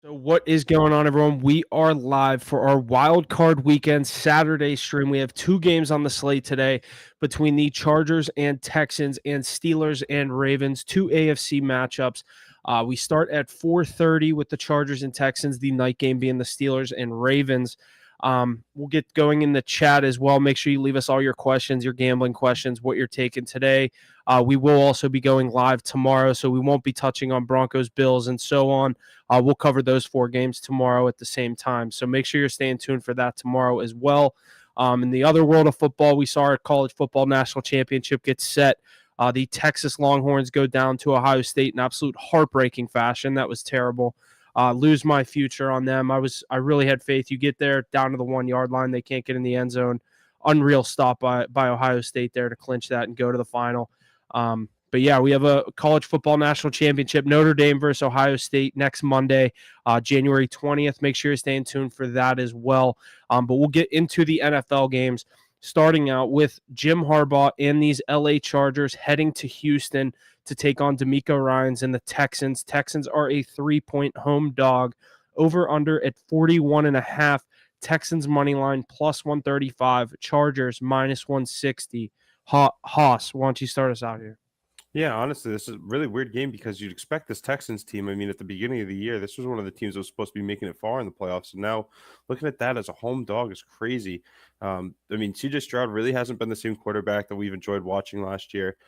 So what is going on, everyone? We are live for our wild card weekend Saturday stream. We have two games on the slate today between the Chargers and Texans and Steelers and Ravens, two AFC matchups. We start at 4:30 with the Chargers and Texans, the night game being the Steelers and Ravens. We'll get going in the chat as well. Make sure you leave us all your questions, your gambling questions, what you're taking today. We will also be going live tomorrow, so we won't be touching on Broncos, Bills, and so on. We'll cover those four games tomorrow at the same time. So make sure you're staying tuned for that tomorrow as well. In the other world of football, we saw our college football national championship get set. The Texas Longhorns go down to Ohio State in absolute heartbreaking fashion. That was terrible. Lose my future on them. I really had faith. You get there down to the 1 yard line, they can't get in the end zone. Unreal stop by Ohio State there to clinch that and go to the final. But yeah, we have a college football national championship, Notre Dame versus Ohio State next Monday, January 20th. Make sure you're staying tuned for that as well. But we'll get into the NFL games, starting out with Jim Harbaugh and these LA Chargers heading to Houston to take on DeMeco Ryans and the Texans. Texans are a 3-point home dog, over under at 41.5. Texans money line plus 135, Chargers minus 160. Haas, why don't you start us out here? Yeah, honestly, this is a really weird game because you'd expect this Texans team. I mean, at the beginning of the year, this was one of the teams that was supposed to be making it far in the playoffs. And now looking at that as a home dog is crazy. I mean, CJ Stroud really hasn't been the same quarterback that we've enjoyed watching last year.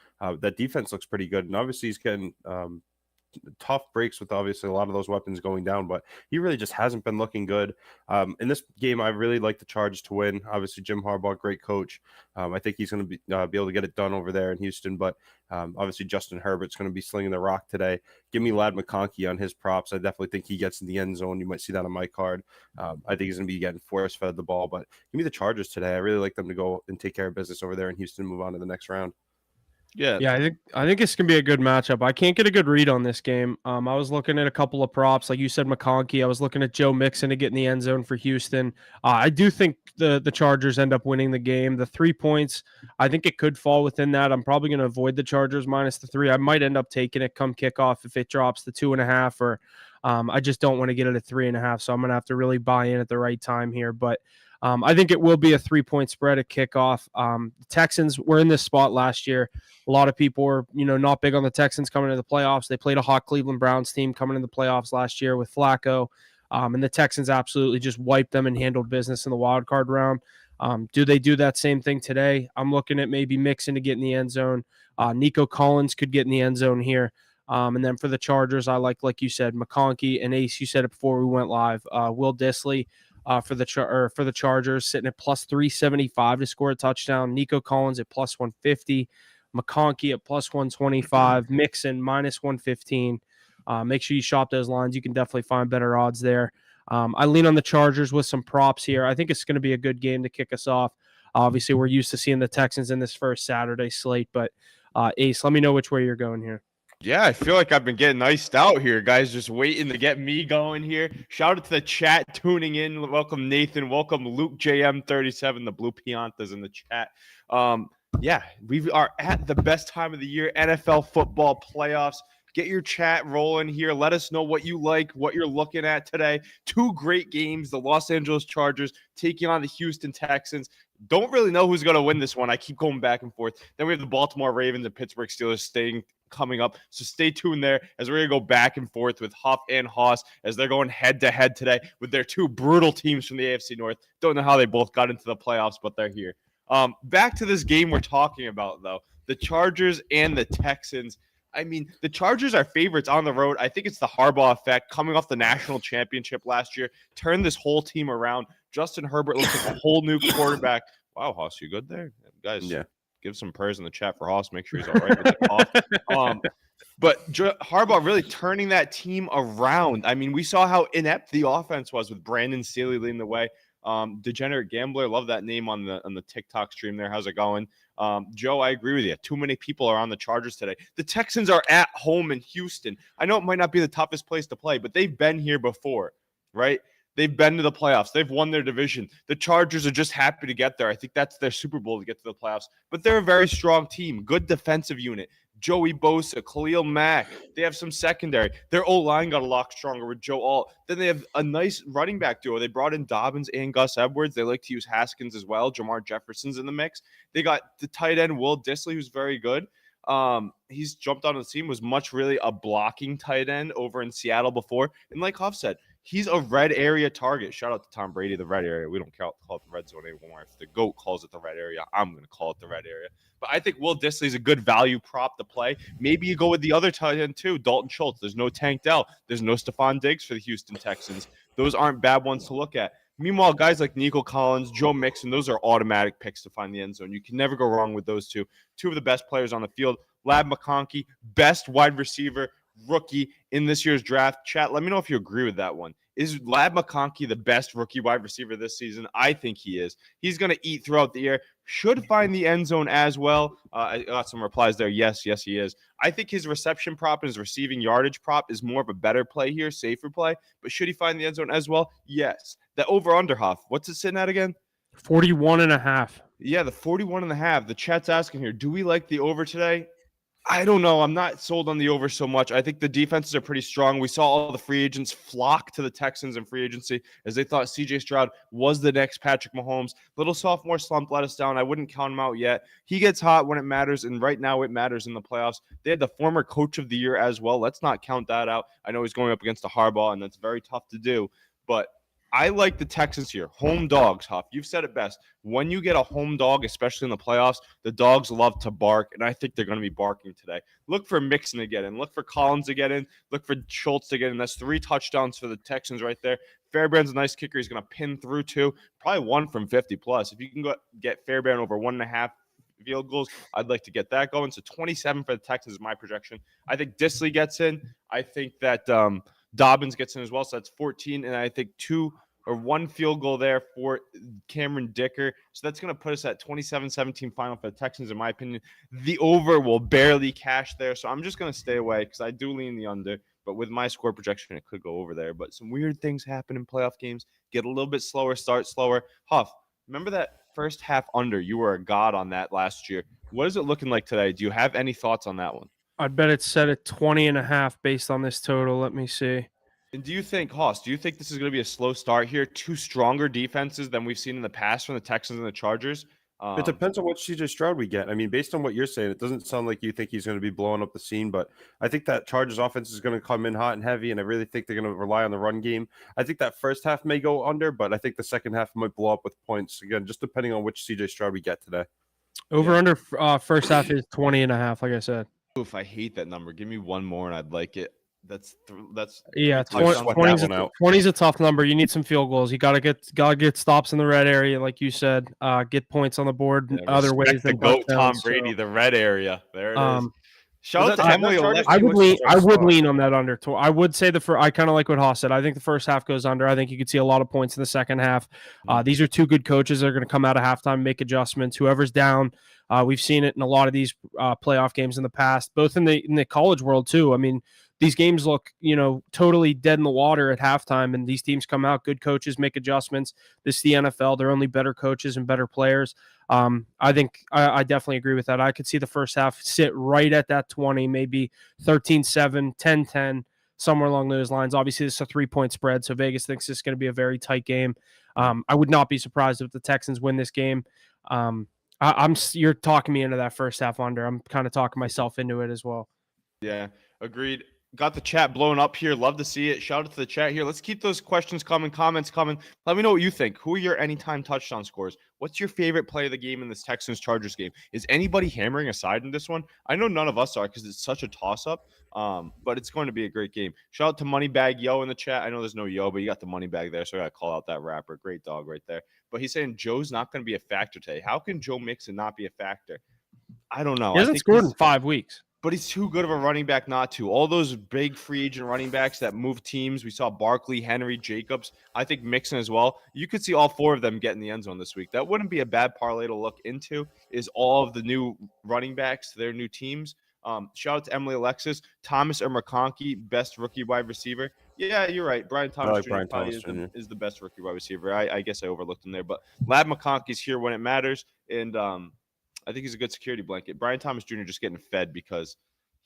That defense looks pretty good. And obviously he's getting tough breaks with obviously a lot of those weapons going down, but he really just hasn't been looking good. In this game, I really like the Chargers to win. Obviously, Jim Harbaugh, great coach. I think he's going to be able to get it done over there in Houston, but obviously Justin Herbert's going to be slinging the rock today. Give me Ladd McConkey on his props. I definitely think he gets in the end zone. You might see that on my card. I think he's going to be getting force-fed the ball, but give me the Chargers today. I really like them to go and take care of business over there in Houston and move on to the next round. Yeah, I think it's gonna be a good matchup. I can't get a good read on this game. I was looking at a couple of props, like you said, McConkey. I was looking at Joe Mixon to get in the end zone for Houston. I do think the Chargers end up winning the game. The 3 points, I think it could fall within that. I'm probably going to avoid the Chargers minus the 3. I might end up taking it come kickoff if it drops to 2.5, or I just don't want to get it at 3.5. So I'm going to have to really buy in at the right time here, but. I think it will be a 3-point spread at kickoff. The Texans were in this spot last year. A lot of people were, not big on the Texans coming into the playoffs. They played a hot Cleveland Browns team coming into the playoffs last year with Flacco, and the Texans absolutely just wiped them and handled business in the wild card round. Do they do that same thing today? I'm looking at maybe Mixon to get in the end zone. Nico Collins could get in the end zone here. And then for the Chargers, I like you said, McConkey and Ace. You said it before we went live. Will Dissly. For the Chargers, sitting at plus 375 to score a touchdown. Nico Collins at plus 150. McConkey at plus 125. Mixon minus 115. Make sure you shop those lines. You can definitely find better odds there. I lean on the Chargers with some props here. I think it's going to be a good game to kick us off. Obviously, we're used to seeing the Texans in this first Saturday slate, but Ace, let me know which way you're going here. Yeah, I feel like I've been getting iced out here, guys. Just waiting to get me going here. Shout out to the chat tuning in. Welcome, Nathan. Welcome, Luke JM37, the Blue Piantas in the chat. Yeah, we are at the best time of the year, NFL football playoffs. Get your chat rolling here. Let us know what you like, what you're looking at today. Two great games. The Los Angeles Chargers taking on the Houston Texans. Don't really know who's going to win this one. I keep going back and forth. Then we have the Baltimore Ravens and Pittsburgh Steelers coming up. So stay tuned there as we're going to go back and forth with Huff and Haas as they're going head-to-head today with their two brutal teams from the AFC North. Don't know how they both got into the playoffs, but they're here. Back to this game we're talking about, though. The Chargers and the Texans. I mean, the Chargers are favorites on the road. I think it's the Harbaugh effect coming off the national championship last year. Turned this whole team around. Justin Herbert looks like a whole new quarterback. Wow, Haas, you good there? Guys, yeah. Give some prayers in the chat for Haas. Make sure he's all right with the cough. But Harbaugh really turning that team around. I mean, we saw how inept the offense was with Brandon Staley leading the way. Degenerate Gambler, love that name on the TikTok stream there. How's it going? Joe, I agree with you. Too many people are on the Chargers today. The Texans are at home in Houston. I know it might not be the toughest place to play, but they've been here before, right? They've been to the playoffs. They've won their division. The Chargers are just happy to get there. I think that's their Super Bowl to get to the playoffs. But they're a very strong team, good defensive unit, Joey Bosa, Khalil Mack. They have some secondary. Their O-line got a lot stronger with Joe Alt. Then they have a nice running back duo. They brought in Dobbins and Gus Edwards. They like to use Haskins as well. Jamar Jefferson's in the mix. They got the tight end Will Dissly, who's very good. He's jumped on the scene, was much really a blocking tight end over in Seattle before. And like Huff said, he's a red area target. Shout out to Tom Brady, the red area. We don't call it the red zone anymore. If the GOAT calls it the red area, I'm going to call it the red area. But I think Will Dissly is a good value prop to play. Maybe you go with the other tight end too, Dalton Schultz. There's no Tank Dell. There's no Stephon Diggs for the Houston Texans. Those aren't bad ones to look at. Meanwhile, guys like Nico Collins, Joe Mixon, those are automatic picks to find the end zone. You can never go wrong with those two. Two of the best players on the field. Lab McConkey, best wide receiver rookie in this year's draft. Chat, let me know if you agree with that one. Is Lab McConkey the best rookie wide receiver this season? I think he is. He's going to eat throughout the air. Should find the end zone as well. I got some replies there. Yes, he is. I think his reception prop and his receiving yardage prop is more of a better play here, safer play. But should he find the end zone as well? Yes. The over-under, Huff, what's it sitting at again? 41.5. Yeah, the 41.5. The chat's asking here, do we like the over today? I don't know. I'm not sold on the over so much. I think the defenses are pretty strong. We saw all the free agents flock to the Texans in free agency as they thought C.J. Stroud was the next Patrick Mahomes. Little sophomore slump let us down. I wouldn't count him out yet. He gets hot when it matters, and right now it matters in the playoffs. They had the former coach of the year as well. Let's not count that out. I know he's going up against a Harbaugh, and that's very tough to do, but I like the Texans here. Home dogs, Huff. You've said it best. When you get a home dog, especially in the playoffs, the dogs love to bark, and I think they're going to be barking today. Look for Mixon to get in. Look for Collins to get in. Look for Schultz to get in. That's 3 touchdowns for the Texans right there. Fairbairn's a nice kicker. He's going to pin through 2. Probably 1 from 50+. If you can get Fairbairn over 1.5 field goals, I'd like to get that going. So 27 for the Texans is my projection. I think Dissly gets in. I think that Dobbins gets in as well, so that's 14, and I think 2 or 1 field goal there for Cameron Dicker. So that's going to put us at 27-17 final for the Texans, in my opinion. The over will barely cash there, so I'm just going to stay away because I do lean the under. But with my score projection, it could go over there. But some weird things happen in playoff games. Get a little bit slower, start slower. Huff, remember that first half under? You were a god on that last year. What is it looking like today? Do you have any thoughts on that one? I'd bet it's set at 20.5 based on this total. Let me see. And do you think, Hoss, this is going to be a slow start here? 2 stronger defenses than we've seen in the past from the Texans and the Chargers? It depends on what CJ Stroud we get. I mean, based on what you're saying, it doesn't sound like you think he's going to be blowing up the scene, but I think that Chargers offense is going to come in hot and heavy, and I really think they're going to rely on the run game. I think that first half may go under, but I think the second half might blow up with points. Again, just depending on which CJ Stroud we get today. Under first half is 20.5, like I said. Oof, I hate that number. Give me one more, and I'd like it. That's yeah. 20's a tough number. You need some field goals. You gotta get stops in the red area, like you said. Get points on the board other ways than GOAT Tom Brady, the red area. There it is. Shout out to Emily. I would lean on that under. I would say I kind of like what Haas said. I think the first half goes under. I think you could see a lot of points in the second half. These are 2 good coaches that are going to come out of halftime, make adjustments. Whoever's down, we've seen it in a lot of these playoff games in the past, both in the college world too. I mean, these games look, totally dead in the water at halftime, and these teams come out, good coaches make adjustments. This is the NFL. They're only better coaches and better players. I think I definitely agree with that. I could see the first half sit right at that 20, maybe 13-7, 10-10, somewhere along those lines. Obviously, this is a 3-point spread, so Vegas thinks this is going to be a very tight game. I would not be surprised if the Texans win this game. You're talking me into that first half under. I'm kind of talking myself into it as well. Yeah, agreed. Got the chat blowing up here. Love to see it. Shout out to the chat here. Let's keep those questions coming, comments coming. Let me know what you think. Who are your anytime touchdown scores? What's your favorite play of the game in this Texans-Chargers game? Is anybody hammering a side in this one? I know none of us are because it's such a toss-up, but it's going to be a great game. Shout out to Moneybag Yo in the chat. I know there's no Yo, but you got the Moneybag there, so I got to call out that rapper. Great dog right there. But he's saying Joe's not going to be a factor today. How can Joe Mixon not be a factor? I don't know. He hasn't scored in 5 weeks. But he's too good of a running back not to. All those big free agent running backs that move teams, we saw Barkley, Henry, Jacobs. I think Mixon as well. You could see all 4 of them get in the end zone this week. That wouldn't be a bad parlay to look into, is all of the new running backs to their new teams. Shout out to Emily Alexis. Thomas or McConkey, best rookie wide receiver. Yeah, you're right. Brian Thomas Jr. Is the best rookie wide receiver. I guess I overlooked him there. But Lab McConkey's here when it matters. And I think he's a good security blanket. Brian Thomas Jr. just getting fed because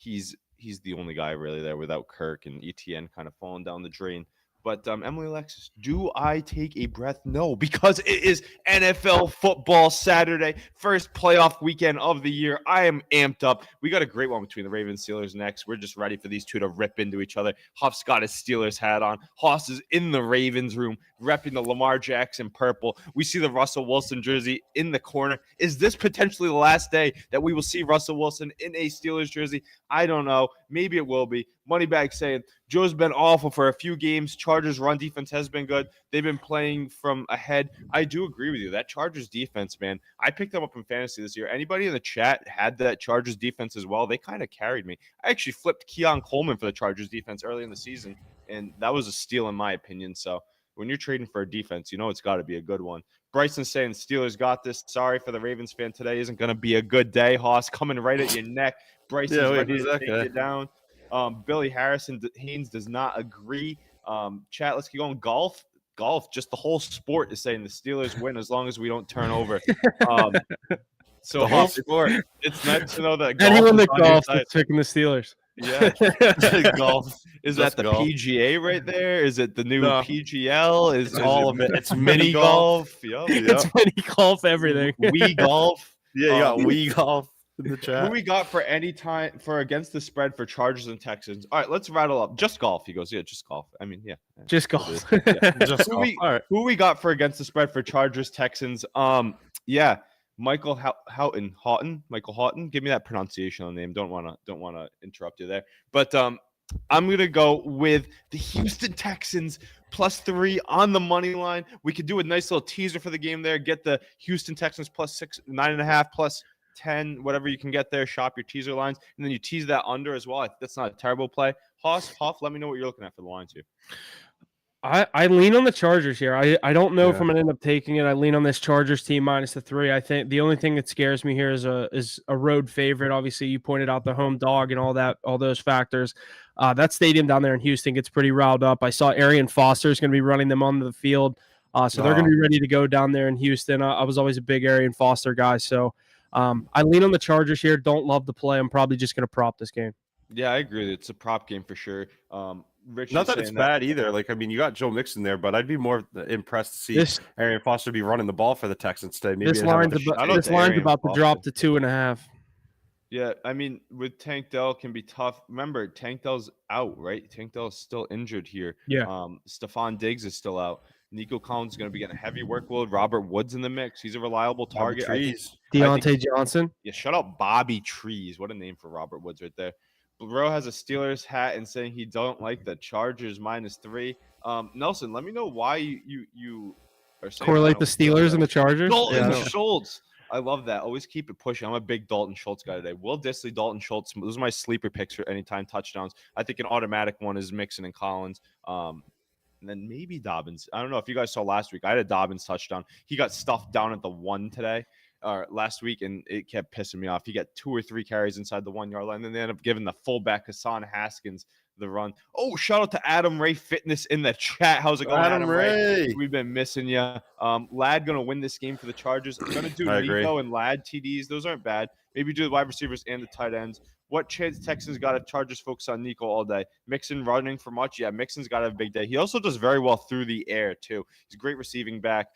he's the only guy really there without Kirk and ETN kind of falling down the drain. But Emily Alexis, do I take a breath? No, because it is NFL football Saturday, first playoff weekend of the year. I am amped up. We got a great one between the Ravens Steelers next. We're just ready for these two to rip into each other. Huff's got his Steelers hat on. Hoss is in the Ravens room, repping the Lamar Jackson purple. We see the Russell Wilson jersey in the corner. Is this potentially the last day that we will see Russell Wilson in a Steelers jersey? I don't know. Maybe it will be. Moneybag saying Joe's been awful for a few games. Chargers run defense has been good. They've been playing from ahead. I do agree with you. That Chargers defense, man, I picked them up in fantasy this year. Anybody in the chat had that Chargers defense as well? They kind of carried me. I actually flipped Keon Coleman for the Chargers defense early in the season, and that was a steal in my opinion. So when you're trading for a defense, you know it's got to be a good one. Bryson saying Steelers got this. Sorry for the Ravens fan today. Isn't going to be a good day. Hoss coming right at your neck. Bryson's ready to take you down. Billy Haynes does not agree. Chat, let's keep going. Golf, just the whole sport is saying the Steelers win as long as we don't turn over. So the whole sport. It's nice to know that anyone that golfs is picking the Steelers. Yeah, golf. Is that the golf. PGA right there? Is it the new PGL? Is all of it? It's mini golf. Yep. It's mini golf. Everything. Wii golf. Yeah, you got Wii golf in the chat. Who we got for any time for against the spread for Chargers and Texans? All right, let's rattle up. Just golf. He goes, yeah, just golf. I mean, yeah, just golf. Yeah. Just golf. Who we got for against the spread for Chargers Texans? Yeah. Michael Houghton. Give me that pronunciation on the name. Don't want to interrupt you there. But I'm gonna go with the Houston Texans +3 on the money line. We could do a nice little teaser for the game there. Get the Houston Texans +6, 9.5, +10, whatever you can get there. Shop your teaser lines, and then you tease that under as well. That's not a terrible play. Hoff, let me know what you're looking at for the lines here. I lean on the Chargers here. I don't know if I'm going to end up taking it. I lean on this Chargers team -3. I think the only thing that scares me here is a road favorite. Obviously, you pointed out the home dog and all those factors. That stadium down there in Houston gets pretty riled up. I saw Arian Foster is going to be running them onto the field. So they're going to be ready to go down there in Houston. I was always a big Arian Foster guy. So I lean on the Chargers here. Don't love the play. I'm probably just going to prop this game. Yeah, I agree. It's a prop game for sure. Rich Not that it's bad either. Like, I mean, you got Joe Mixon there, but I'd be more impressed to see Arian Foster be running the ball for the Texans today. Maybe this line's about to drop to 2.5. Yeah, I mean, with Tank Dell can be tough. Remember, Tank Dell's out, right? Tank Dell is still injured here. Yeah. Stephon Diggs is still out. Nico Collins is going to be getting a heavy workload. Robert Woods in the mix. He's a reliable target. Deontay Johnson. Yeah, shut up, Bobby Trees. What a name for Robert Woods right there. Bro has a Steelers hat and saying he don't like the Chargers -3. Nelson, let me know why you are saying correlate the Steelers and the Chargers. Dalton Schultz. I love that. Always keep it pushing. I'm a big Dalton Schultz guy today. Will Disley, Dalton Schultz. Those are my sleeper picks for anytime touchdowns. I think an automatic one is Mixon and Collins. And then maybe Dobbins. I don't know if you guys saw last week. I had a Dobbins touchdown. He got stuffed down at the 1 today. Last week, and it kept pissing me off. He got 2 or 3 carries inside the 1 yard line, and then they ended up giving the fullback Hassan Haskins the run. Oh, shout out to Adam Ray Fitness in the chat. How's it going, Adam Ray? We've been missing you. Lad gonna win this game for the Chargers. I'm gonna do Nico and Lad TDs. Those aren't bad. Maybe do the wide receivers and the tight ends. What chance Texans got if Chargers focus on Nico all day? Mixon running for much? Yeah, Mixon's got to have a big day. He also does very well through the air, too. He's a great receiving back.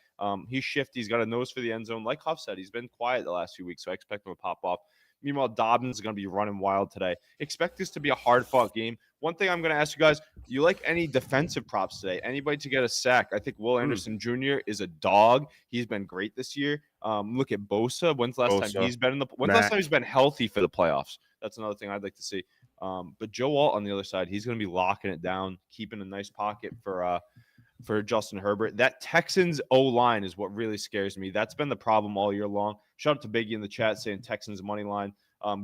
He's shifty. He's got a nose for the end zone. Like Huff said, he's been quiet the last few weeks, so I expect him to pop off. Meanwhile, Dobbins is going to be running wild today. Expect this to be a hard-fought game. One thing I'm going to ask you guys, do you like any defensive props today? Anybody to get a sack? I think Will Anderson Jr. is a dog. He's been great this year. Look at Bosa. When's the last time he's been in the – when's the last time he's been healthy for the playoffs? That's another thing I'd like to see. But Joe Alt on the other side, he's going to be locking it down, keeping a nice pocket for Justin Herbert. That Texans O-line is what really scares me. That's been the problem all year long. Shout out to Biggie in the chat saying Texans money line.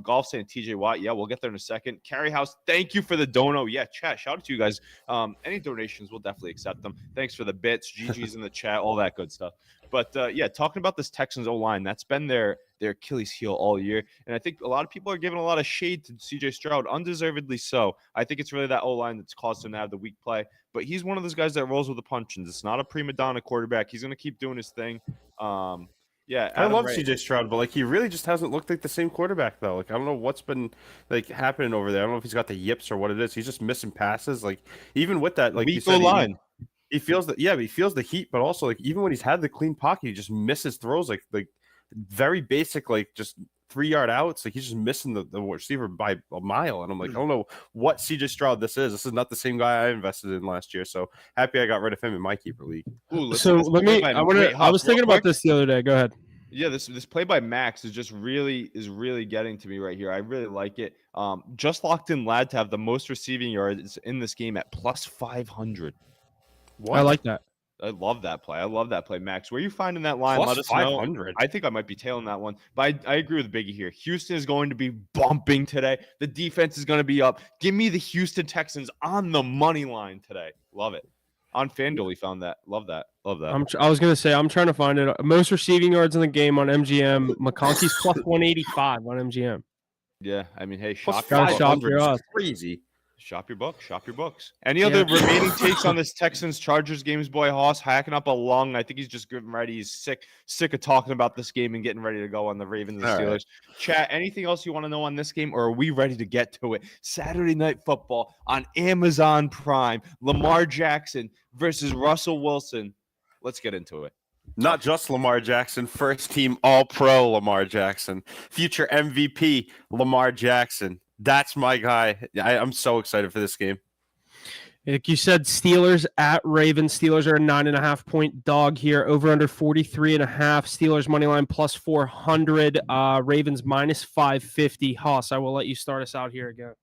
Golf saying TJ Watt. Yeah, we'll get there in a second. Carry House, thank you for the dono. Yeah, chat, shout out to you guys. Any donations, we'll definitely accept them. Thanks for the bits, GG's in the chat, all that good stuff. But, yeah, talking about this Texans O-line, that's been their Achilles heel all year. And I think a lot of people are giving a lot of shade to CJ Stroud, undeservedly so. I think it's really that O-line that's caused him to have the weak play. But he's one of those guys that rolls with the punches. It's not a prima donna quarterback. He's going to keep doing his thing. Yeah, I Adam love Ray. CJ Stroud, but like he really just hasn't looked like the same quarterback though. Like I don't know what's been like happening over there. I don't know if he's got the yips or what it is. He's just missing passes. Like even with that, like you Weak said, line. he feels that he feels the heat, but also like even when he's had the clean pocket, he just misses throws like very basic, like just 3 yard outs. Like he's just missing the receiver by a mile. And I'm like, I don't know what CJ Stroud this is. This is not the same guy I invested in last year. So happy I got rid of him in my keeper league. Ooh, listen So to this let play me. by- I want wait, to. I Huff, was real thinking about quick. this the other day. Go ahead. Yeah, this play by Max is just really getting to me right here. I really like it. Just locked in Lad to have the most receiving yards in this game at plus 500. What? I like that. I love that play. I love that play, Max. Where you finding that line? Plus Let us know. 500. I think I might be tailing that one, but I agree with Biggie here. Houston is going to be bumping today. The defense is going to be up. Give me the Houston Texans on the money line today. Love it. On FanDuel, he found that. Love that. Love that. I was gonna say I'm trying to find it. Most receiving yards in the game on MGM. McConkey's plus 185 on MGM. Yeah, I mean, hey, Plus shop your Gotta book. shop 500 your is odds. crazy. Shop your book. Shop your books. Any other remaining takes on this Texans Chargers games? Boy, Hoss hacking up a lung. I think he's just getting ready. He's sick of talking about this game and getting ready to go on the Ravens and All Steelers. right. Chat, anything else you want to know on this game, or are we ready to get to it? Saturday Night Football on Amazon Prime. Lamar Jackson versus Russell Wilson. Let's get into it. Not just Lamar Jackson, first team All Pro Lamar Jackson, future MVP Lamar Jackson. That's my guy. I'm so excited for this game. Like you said, Steelers at Ravens. Steelers are a 9.5-point dog here. Over under 43.5. Steelers money line plus 400. Ravens minus 550. Haas, I will let you start us out here again.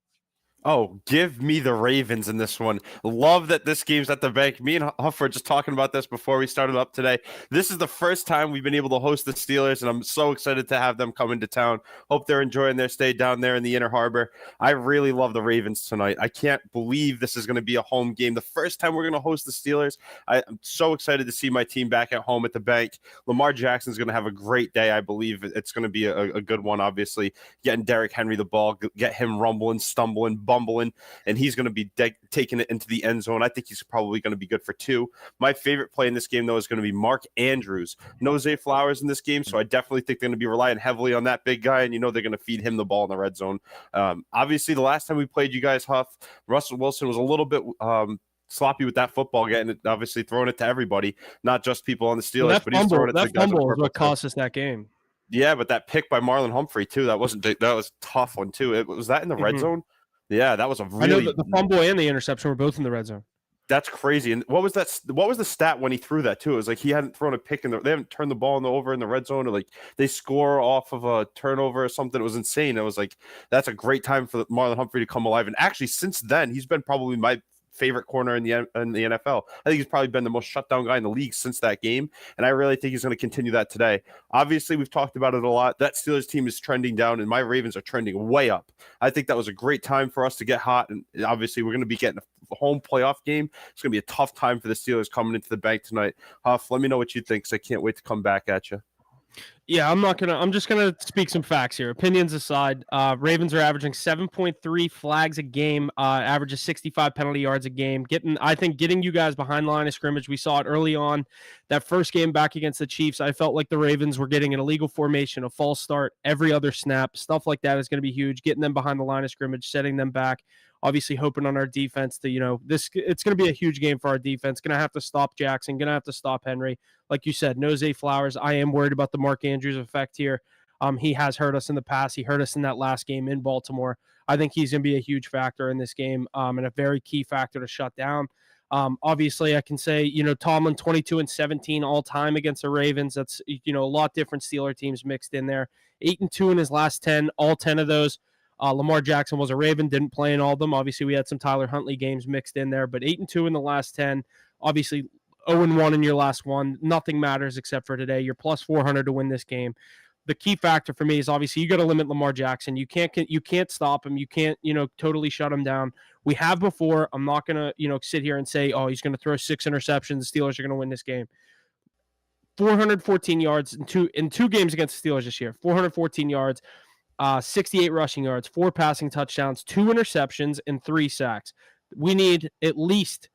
Oh, give me the Ravens in this one. Love that this game's at the bank. Me and Huff were just talking about this before we started up today. This is the first time we've been able to host the Steelers, and I'm so excited to have them come into town. Hope they're enjoying their stay down there in the Inner Harbor. I really love the Ravens tonight. I can't believe this is going to be a home game. The first time we're going to host the Steelers. I'm so excited to see my team back at home at the bank. Lamar Jackson's going to have a great day. I believe it's going to be a good one, obviously. Getting Derrick Henry the ball, get him rumbling, stumbling, bumbling, and he's going to be taking it into the end zone. I think he's probably going to be good for 2. My favorite play in this game, though, is going to be Mark Andrews. No Zay Flowers in this game, so I definitely think they're going to be relying heavily on that big guy, and they're going to feed him the ball in the red zone. Obviously, the last time we played you guys, Huff, Russell Wilson was a little bit sloppy with that football, getting it, obviously throwing it to everybody, not just people on the Steelers, but he's throwing it to the guys. That fumble is what cost us that game. Yeah, but that pick by Marlon Humphrey too, that was a tough one too. Was that in the red zone? Yeah, that was a really. I know the fumble and the interception were both in the red zone. That's crazy. And what was that? What was the stat when he threw that too? It was like he hadn't thrown a pick they haven't turned the ball over in the red zone, or like they score off of a turnover or something. It was insane. It was like that's a great time for Marlon Humphrey to come alive. And actually, since then, he's been probably my favorite corner in the NFL. I think he's probably been the most shutdown guy in the league since that game, and I really think he's going to continue that today. Obviously, we've talked about it a lot. That Steelers team is trending down, and my Ravens are trending way up. I think that was a great time for us to get hot, and obviously, we're going to be getting a home playoff game. It's going to be a tough time for the Steelers coming into the bank tonight. Huff, let me know what you think, because I can't wait to come back at you. Yeah, I'm just gonna speak some facts here. Opinions aside, Ravens are averaging 7.3 flags a game, averages 65 penalty yards a game. I think getting you guys behind the line of scrimmage. We saw it early on. That first game back against the Chiefs, I felt like the Ravens were getting an illegal formation, a false start every other snap. Stuff like that is going to be huge. Getting them behind the line of scrimmage, setting them back. Obviously, hoping on our defense to, it's going to be a huge game for our defense. Going to have to stop Jackson. Going to have to stop Henry. Like you said, no Zay Flowers. I am worried about the Mark Andrews effect here. He has hurt us in the past. He hurt us in that last game in Baltimore. I think he's going to be a huge factor in this game and a very key factor to shut down. Obviously, I can say, Tomlin 22-17 all time against the Ravens. That's, a lot different Steeler teams mixed in there. 8-2 in his last 10, all 10 of those. Lamar Jackson was a Raven, didn't play in all of them. Obviously, we had some Tyler Huntley games mixed in there, but 8-2 in the last 10. Obviously, 0-1 in your last one. Nothing matters except for today. You're plus 400 to win this game. The key factor for me is obviously you got to limit Lamar Jackson. You can't stop him. You can't, totally shut him down. We have before. I'm not going to, sit here and say, oh, he's going to throw 6 interceptions. The Steelers are going to win this game. 414 yards in two games against the Steelers this year. 414 yards. 68 rushing yards, 4 passing touchdowns, 2 interceptions, and 3 sacks. We need at least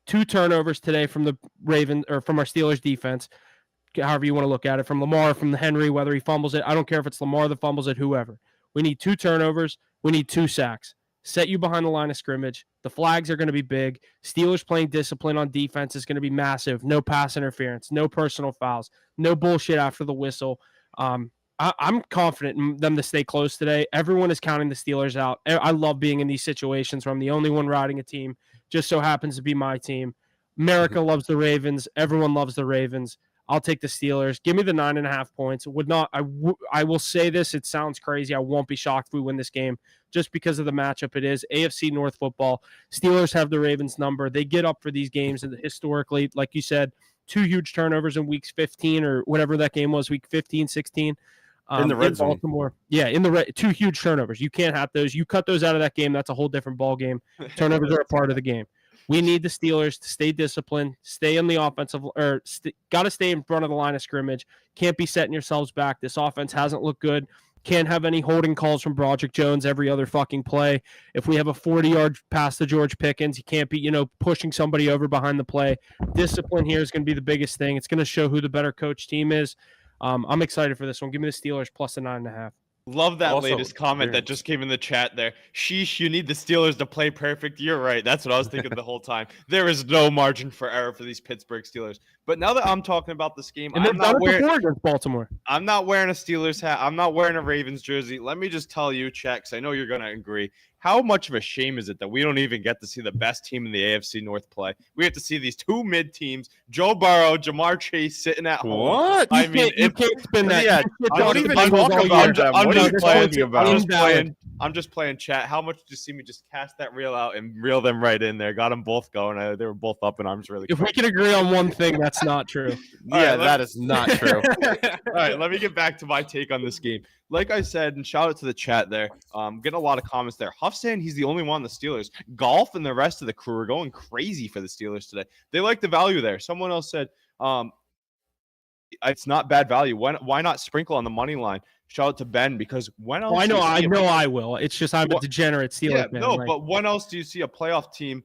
2 turnovers today from the Ravens or from our Steelers defense. however you want to look at it, from Lamar, from the Henry, whether he fumbles it. I don't care if it's Lamar that fumbles it, whoever. We need 2 turnovers. We need 2 sacks. Set you behind the line of scrimmage. The flags are going to be big. Steelers playing discipline on defense is going to be massive. No pass interference, no personal fouls, no bullshit after the whistle. I'm confident in them to stay close today. Everyone is counting the Steelers out. I love being in these situations where I'm the only one riding a team. Just so happens to be my team. America loves the Ravens. Everyone loves the Ravens. I'll take the Steelers. Give me the 9.5 points. I will say this. It sounds crazy. I won't be shocked if we win this game just because of the matchup it is. AFC North football. Steelers have the Ravens number. They get up for these games, and historically, like you said, 2 huge turnovers in weeks 15 or whatever that game was, week 15, 16. In the red zone. Baltimore. Yeah, 2 huge turnovers. You can't have those. You cut those out of that game, that's a whole different ball game. Turnovers are a part of the game. We need the Steelers to stay disciplined, stay in the offensive, or got to stay in front of the line of scrimmage. Can't be setting yourselves back. This offense hasn't looked good. Can't have any holding calls from Broderick Jones every other fucking play. If we have a 40-yard pass to George Pickens, you can't be, pushing somebody over behind the play. Discipline here is going to be the biggest thing. It's going to show who the better coach team is. I'm excited for this one. Give me the Steelers plus the 9.5. Love that Also, latest comment that just came in the chat there. Sheesh, you need the Steelers to play perfect. You're right. That's what I was thinking the whole time. There is no margin for error for these Pittsburgh Steelers. But now that I'm talking about this game, And I'm not wearing against Baltimore. I'm not wearing a Steelers hat. I'm not wearing a Ravens jersey. Let me just tell you, Chet, 'cause I know you're going to agree. How much of a shame is it that we don't even get to see the best team in the AFC North play? We have to see these 2 mid teams, Joe Burrow, Jamar Chase, sitting at home. What? I mean, you can't spin that. Yeah, don't even talk about that. What are you talking about? I'm just playing, chat. How much did you see me just cast that reel out and reel them right in there? Got them both going. They were both up in arms really quick. If we can agree on one thing, that's not true. Yeah, that is not true. All right, let me get back to my take on this game. Like I said, and shout out to the chat there. Getting a lot of comments there. Huff saying he's the only one on the Steelers. Golf and the rest of the crew are going crazy for the Steelers today. They like the value there. Someone else said, it's not bad value. Why not sprinkle on the money line? Shout out to Ben, because when else? I know I will. It's just I'm a degenerate Steelers fan. No, but when else do you see a playoff team?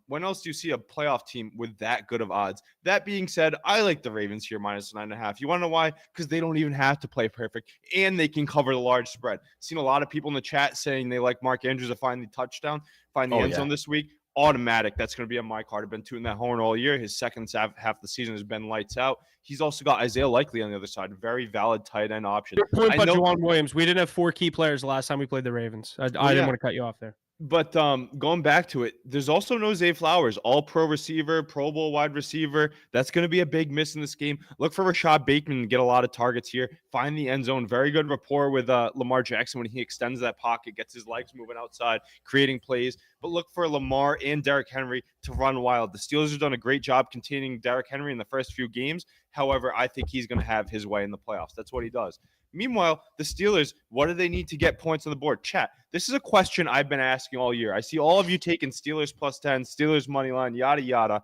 When else do you see a playoff team with that good of odds? That being said, I like the Ravens here minus 9.5. You want to know why? Because they don't even have to play perfect, and they can cover the large spread. Seen a lot of people in the chat saying they like Mark Andrews to find the touchdown, find the end zone this week. Automatic. That's going to be on my card. I've been tooting that horn all year. His second half of the season has been lights out. He's also got Isaiah Likely on the other side. Very valid tight end option. Good point by Juwan Williams. We didn't have 4 key players the last time we played the Ravens. I didn't want to cut you off there. But going back to it, there's also no Zay Flowers, all-pro receiver, Pro Bowl wide receiver. That's going to be a big miss in this game. Look for Rashad Bateman to get a lot of targets here. Find the end zone. Very good rapport with Lamar Jackson when he extends that pocket, gets his legs moving outside, creating plays. But look for Lamar and Derrick Henry to run wild. The Steelers have done a great job containing Derrick Henry in the first few games. However, I think he's going to have his way in the playoffs. That's what he does. Meanwhile, the Steelers, what do they need to get points on the board? Chat, this is a question I've been asking all year. I see all of you taking Steelers plus 10, Steelers money line, yada, yada.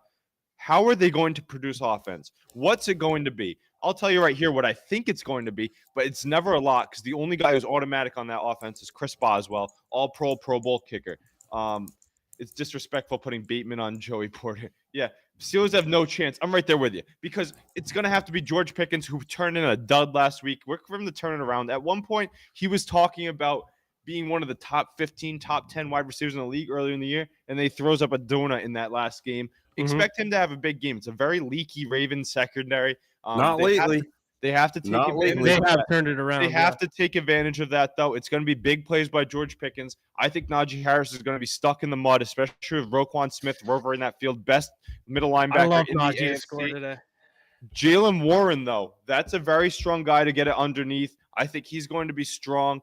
How are they going to produce offense? What's it going to be? I'll tell you right here what I think it's going to be, but it's never a lot because the only guy who's automatic on that offense is Chris Boswell, all-pro, Pro Bowl kicker. It's disrespectful putting Bateman on Joey Porter. Yeah, Steelers have no chance. I'm right there with you because it's going to have to be George Pickens, who turned in a dud last week. Work for him to turn it around. At one point, he was talking about being one of the top 15, top 10 wide receivers in the league earlier in the year, and they throws up a donut in that last game. Expect him to have a big game. It's a very leaky Ravens secondary. Not lately. They have to take advantage. They have turned it around. They have to take advantage of that, though. It's going to be big plays by George Pickens. I think Najee Harris is going to be stuck in the mud, especially with Roquan Smith rovering that field. Best middle linebacker I love in Najee the to score today. Jalen Warren, though, that's a very strong guy to get it underneath. I think he's going to be strong.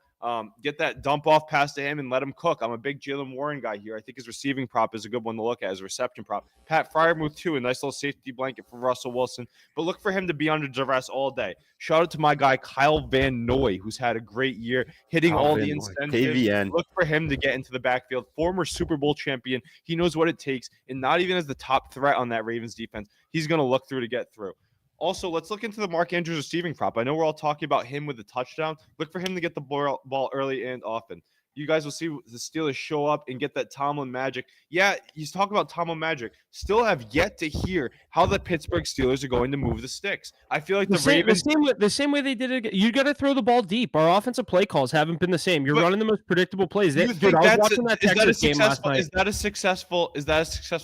Get that dump off pass to him and let him cook. I'm a big Jalen Warren guy here. I think his receiving prop is a good one to look at, his reception prop. Pat Freiermuth, too, a nice little safety blanket for Russell Wilson. But look for him to be under duress all day. Shout out to my guy, Kyle Van Noy, who's had a great year, hitting all the incentives. KVN. Look for him to get into the backfield. Former Super Bowl champion. He knows what it takes. And not even as the top threat on that Ravens defense, he's going to look through to get through. Also, let's look into the Mark Andrews receiving prop. I know we're all talking about him with the touchdown. Look for him to get the ball early and often. You guys will see the Steelers show up and get that Tomlin magic. Yeah, he's talking about Tomlin magic. Still have yet to hear how the Pittsburgh Steelers are going to move the sticks. I feel like the Ravens. The same way they did it. You got to throw the ball deep. Our offensive play calls haven't been the same. You're running the most predictable plays. You Dude, think I was that's watching that Texas game last night. Is that a successful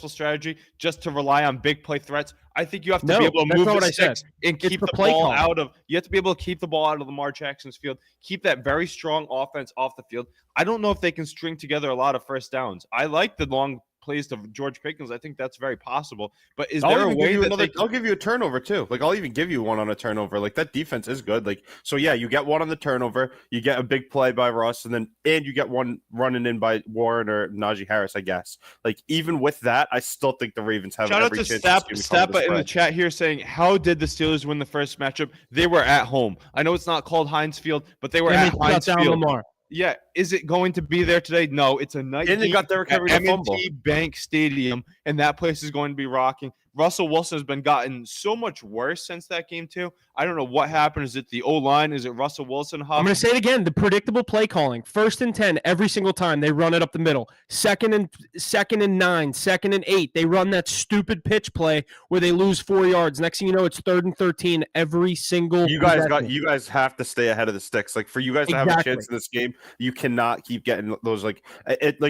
strategy just to rely on big play threats? I think you have to be able to move the sticks and keep the ball out of. You have to be able to keep the ball out of Lamar Jackson's field. Keep that very strong offense off the field. I don't know if they can string together a lot of first downs. I like the long plays to George Pickens. I think that's very possible. But is there a way that I'll give you a turnover too? Like I'll even give you one on a turnover. Like that defense is good. Like so, yeah, you get one on the turnover, you get a big play by Russ, and you get one running in by Warren or Najee Harris, I guess. Like even with that, I still think the Ravens have every chance. Shout out to Stappa in the chat here saying, "How did the Steelers win the first matchup? They were at home. I know it's not called Heinz Field, but they were at Heinz Field." Lamar. Yeah, is it going to be there today? No, it's a night. And they got Derrick Henry to fumble. M&T Bank Stadium, and that place is going to be rocking. Russell Wilson has been gotten so much worse since that game too. I don't know what happened. Is it the O-line? Is it Russell Wilson? I'm going to say it again. The predictable play calling. 1st and 10 every single time they run it up the middle. Second and 9, 2nd and 8. They run that stupid pitch play where they lose 4 yards. Next thing you know, it's 3rd and 13 every single. You guys have to stay ahead of the sticks. Like for you guys to have a chance in this game, you cannot keep getting those like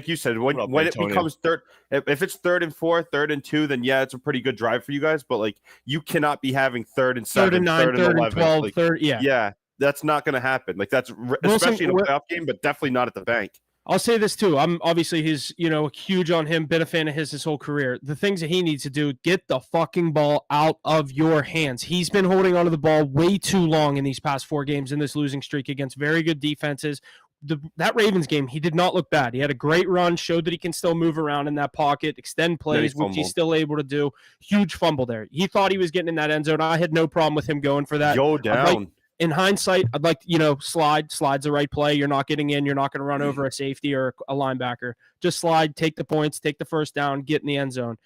you said when it becomes third. If it's 3rd and 4, 3rd and 2, then yeah, it's a pretty good drive for you guys. But like you cannot be having 3rd and 7, 3rd and 9, 3rd and 12, like, 3rd. Yeah, that's not going to happen. Like that's especially in a playoff game, but definitely not at the bank. I'll say this too. I'm obviously he's huge on him. Been a fan of his whole career. The things that he needs to do: get the fucking ball out of your hands. He's been holding onto the ball way too long in these past 4 games in this losing streak against very good defenses. That Ravens game, he did not look bad. He had a great run, showed that he can still move around in that pocket, extend plays, which he's still able to do. Huge fumble there. He thought he was getting in that end zone. I had no problem with him going for that. Go down. In hindsight, I'd like, slide. Slide's the right play. You're not getting in. You're not going to run over a safety or a linebacker. Just slide, take the points, take the first down, get in the end zone.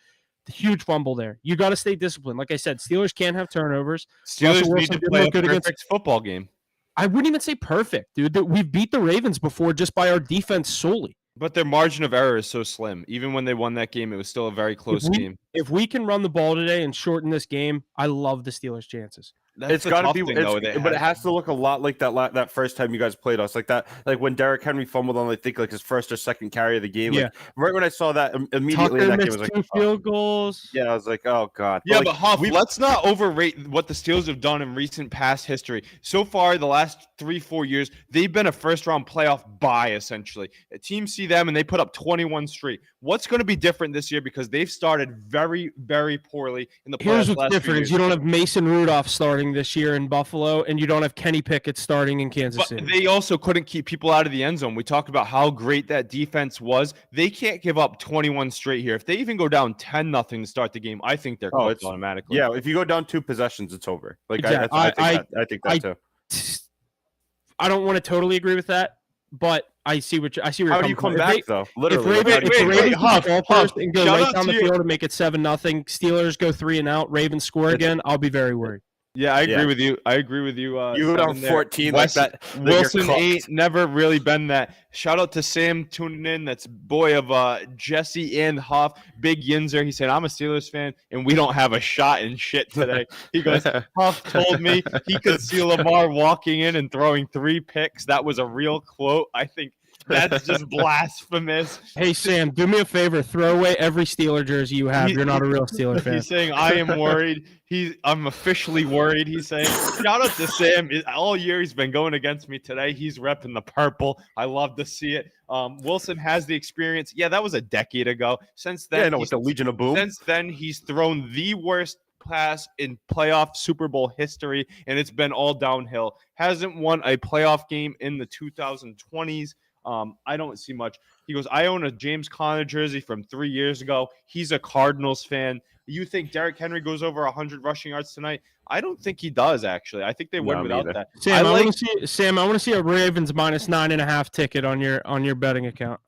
The huge fumble there. You got to stay disciplined. Like I said, Steelers can't have turnovers. Steelers need to play a perfect football game. I wouldn't even say perfect, dude. We've beat the Ravens before just by our defense solely. But their margin of error is so slim. Even when they won that game, it was still a very close game. If we can run the ball today and shorten this game, I love the Steelers' chances. It's got to be, but it has to look a lot like that first time you guys played us, like when Derrick Henry fumbled on, I think like his first or second carry of the game. Like, right when I saw that, immediately in that game, I was like, 2 field goals. Yeah, I was like, oh god. Yeah, but Huff, let's not overrate what the Steelers have done in recent past history. So far, the last 3-4 years, they've been a first-round playoff bye essentially. Teams see them and they put up 21 straight. What's going to be different this year because they've started very, very poorly in the playoffs. Here's what's different is you don't have Mason Rudolph starting this year in Buffalo, and you don't have Kenny Pickett starting in Kansas City. They also couldn't keep people out of the end zone. We talked about how great that defense was. They can't give up 21 straight here. If they even go down 10-0 to start the game, I think they're cooked automatically. Yeah, if you go down 2 possessions, it's over. Like exactly. I think that too. I don't want to totally agree with that, but I see where how do you come back though? Literally, if Ravens first and go right down the field and make it 7-0, Steelers go 3 and out, Ravens score again, I'll be very worried. Yeah, I agree with you. You go down 14 like that. Wilson ain't never really been that. Shout out to Sam tuning in. That's boy of Jesse and Huff. Big Yinzer. He said, I'm a Steelers fan, and we don't have a shot in shit today. He goes, Huff told me he could see Lamar walking in and throwing 3 picks. That was a real quote. I think that's just blasphemous. Hey, Sam, do me a favor. Throw away every Steeler jersey you have. You're not a real Steeler fan. He's saying, I am worried. I'm officially worried. He's saying, shout out to Sam. All year he's been going against me. Today he's repping the purple. I love to see it. Wilson has the experience. Yeah, that was a decade ago. Since then, with the Legion of Boom. Since then, he's thrown the worst pass in playoff Super Bowl history, and it's been all downhill. Hasn't won a playoff game in the 2020s. I don't see much. He goes, I own a James Conner jersey from 3 years ago. He's a Cardinals fan. You think Derrick Henry goes over 100 rushing yards tonight? I don't think he does, actually. I think they win without that. Sam, I want to see a Ravens -9.5 ticket on your betting account.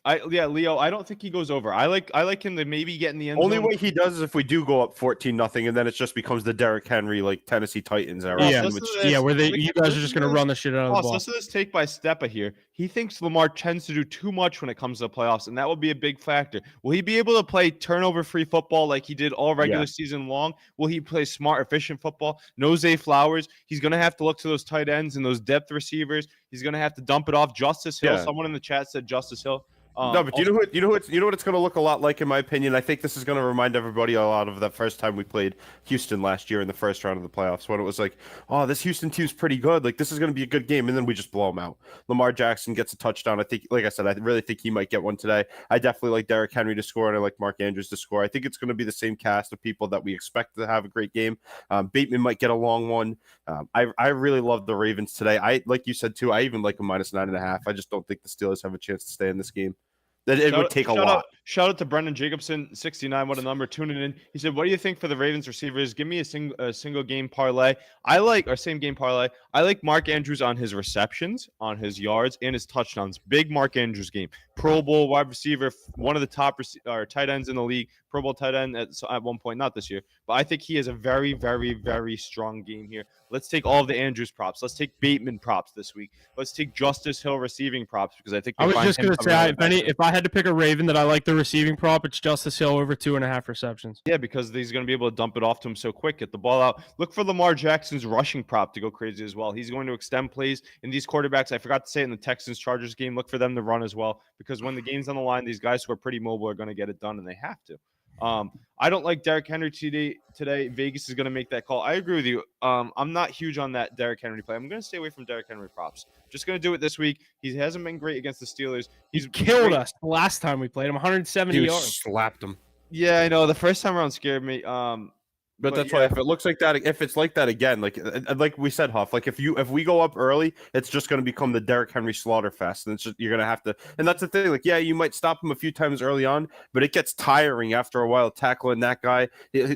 Leo, I don't think he goes over. I like him to maybe get in the end Only zone. way he does is if we do go up 14-0, and then it just becomes the Derrick Henry like Tennessee Titans era. Yeah. Listen to this. Where you guys are just going to run the shit out of the ball. Listen to this take by Stepa here. He thinks Lamar tends to do too much when it comes to the playoffs, and that will be a big factor. Will he be able to play turnover-free football like he did all regular season long? Will he play smart, efficient football? No Zay Flowers. He's going to have to look to those tight ends and those depth receivers. He's going to have to dump it off. Justice Hill. Yeah. Someone in the chat said Justice Hill. No, but you know what it's going to look a lot like, in my opinion. I think this is going to remind everybody a lot of that first time we played Houston last year in the first round of the playoffs, when it was like, oh, this Houston team's pretty good. Like, this is going to be a good game, and then we just blow them out. Lamar Jackson gets a touchdown. I think, like I said, I really think he might get one today. I definitely like Derrick Henry to score, and I like Mark Andrews to score. I think it's going to be the same cast of people that we expect to have a great game. Bateman might get a long one. I really love the Ravens today. I, like you said too, I even like a -9.5. I just don't think the Steelers have a chance to stay in this game. That it would take a lot. Shout out to Brendan Jacobson, 69. What a number, tuning in. He said, "What do you think for the Ravens receivers? Give me a single game parlay. Same game parlay. I like Mark Andrews on his receptions, on his yards, and his touchdowns. Big Mark Andrews game. Pro Bowl wide receiver, one of the top tight ends in the league. Pro Bowl tight end at one point, not this year, but I think he has a very, very, very strong game here. Let's take all of the Andrews props. Let's take Bateman props this week. Let's take Justice Hill receiving props, because I think I was just going to say, if I had to pick a Raven that I like the receiving prop, it's Justice Hill over 2.5 receptions. Yeah, because he's going to be able to dump it off to him so quick, get the ball out. Look for Lamar Jackson's rushing prop to go crazy as well. He's going to extend plays. And these quarterbacks, I forgot to say it in the Texans-Chargers game, look for them to run as well, because when the game's on the line, these guys who are pretty mobile are going to get it done, and they have to. I don't like Derrick Henry today. Vegas is going to make that call. I agree with you. I'm not huge on that Derrick Henry play. I'm going to stay away from Derrick Henry props. Just going to do it this week. He hasn't been great against the Steelers. He's killed us the last time we played him, 170 yards. Slapped him. Yeah, I know. The first time around scared me. But that's why, if it looks like that, if it's like that again, like we said, Huff, like if we go up early, it's just going to become the Derrick Henry slaughter fest, and it's just, you're going to have to. And that's the thing. Like, yeah, you might stop him a few times early on, but it gets tiring after a while tackling that guy.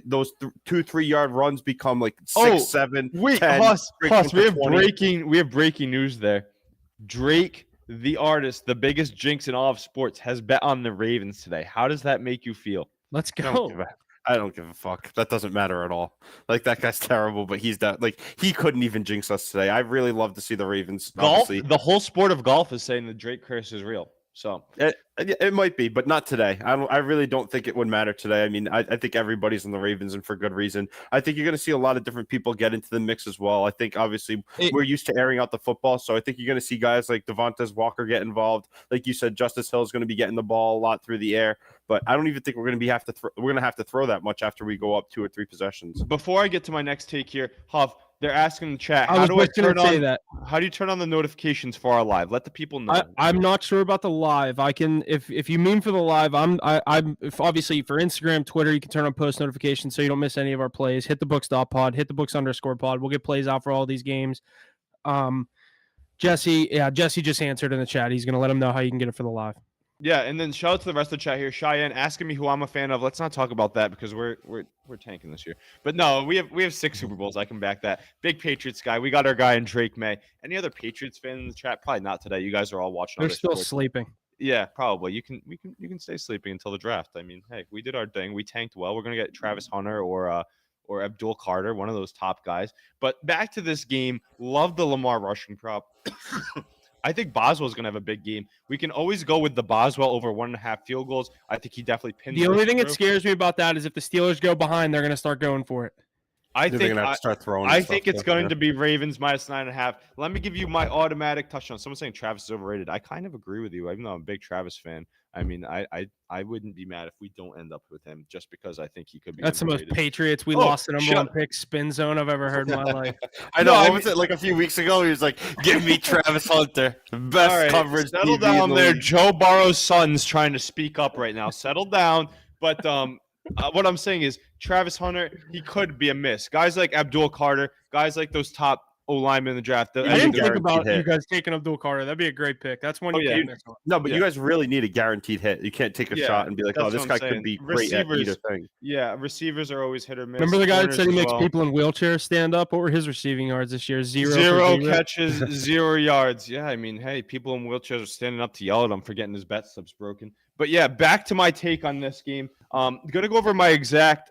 Those 2-3 yard runs become like 6, 7. Wait, 10, Huss, we have 20. breaking news there. Drake, the artist, the biggest jinx in all of sports, has bet on the Ravens today. How does that make you feel? Let's go. I don't give a fuck. That doesn't matter at all. Like, that guy's terrible, but he's that. Like, he couldn't even jinx us today. I really love to see the Ravens. Golf. Obviously. The whole sport of golf is saying the Drake curse is real. So it might be, but not today. I really don't think it would matter today. I mean, I think everybody's in the Ravens, and for good reason. I think you're going to see a lot of different people get into the mix as well. I think obviously we're used to airing out the football, so I think you're going to see guys like Devontae Walker get involved. Like you said, Justice Hill is going to be getting the ball a lot through the air, but I don't even think we're going to have to throw that much after we go up 2 or 3 possessions. Before I get to my next take here, Huff, they're asking in the chat, how do you turn on the notifications for our live? Let the people know. I'm not sure about the live. I can, if you mean for the live, I'm obviously for Instagram, Twitter, you can turn on post notifications so you don't miss any of our plays. Hit the books.pod, hit the books_pod. We'll get plays out for all these games. Jesse just answered in the chat. He's going to let him know how you can get it for the live. Yeah, and then shout out to the rest of the chat here. Cheyenne asking me who I'm a fan of. Let's not talk about that, because we're tanking this year. But no, we have 6 Super Bowls. I can back that. Big Patriots guy. We got our guy in Drake May. Any other Patriots fan in the chat? Probably not today. You guys are all watching. They're still sleeping. Yeah, probably. You can stay sleeping until the draft. I mean, hey, we did our thing. We tanked well. We're gonna get Travis Hunter or Abdul Carter, one of those top guys. But back to this game. Love the Lamar rushing prop. I think Boswell's going to have a big game. We can always go with the Boswell over 1.5 field goals. I think he definitely pins. The only thing that scares me about that is if the Steelers go behind, they're going to start going for it. I think they're going to have to start throwing. I think it's going to be Ravens -9.5. Let me give you my automatic touchdown. Someone's saying Travis is overrated. I kind of agree with you, even though I'm a big Travis fan. I mean, I wouldn't be mad if we don't end up with him, just because I think he could be. That's underrated. The most Patriots. We lost the number 1 pick spin zone I've ever heard in my life. I know. What was it like a few weeks ago? He was like, "Give me Travis Hunter, best coverage." Settle down there. Joe Burrow's son's trying to speak up right now. Settle down. But what I'm saying is Travis Hunter, he could be a miss. Guys like Abdul Carter, guys like those top O-lineman in the draft. I didn't think guaranteed about hit. you guys taking Abdul Carter. That'd be a great pick. That's one you can't miss on. No, but Yeah. you guys really need a guaranteed hit. You can't take a shot and be like, that's oh, this what guy I'm could saying. be great at either thing. Yeah, receivers are always hit or miss. Remember the guy that Corners said he as makes well. people in wheelchairs stand up? What were his receiving yards this year? Zero Catches, 0 yards. Yeah, I mean, hey, people in wheelchairs are standing up to yell at him for getting his bet stubs broken. But yeah, back to my take on this game. Gonna go over my exact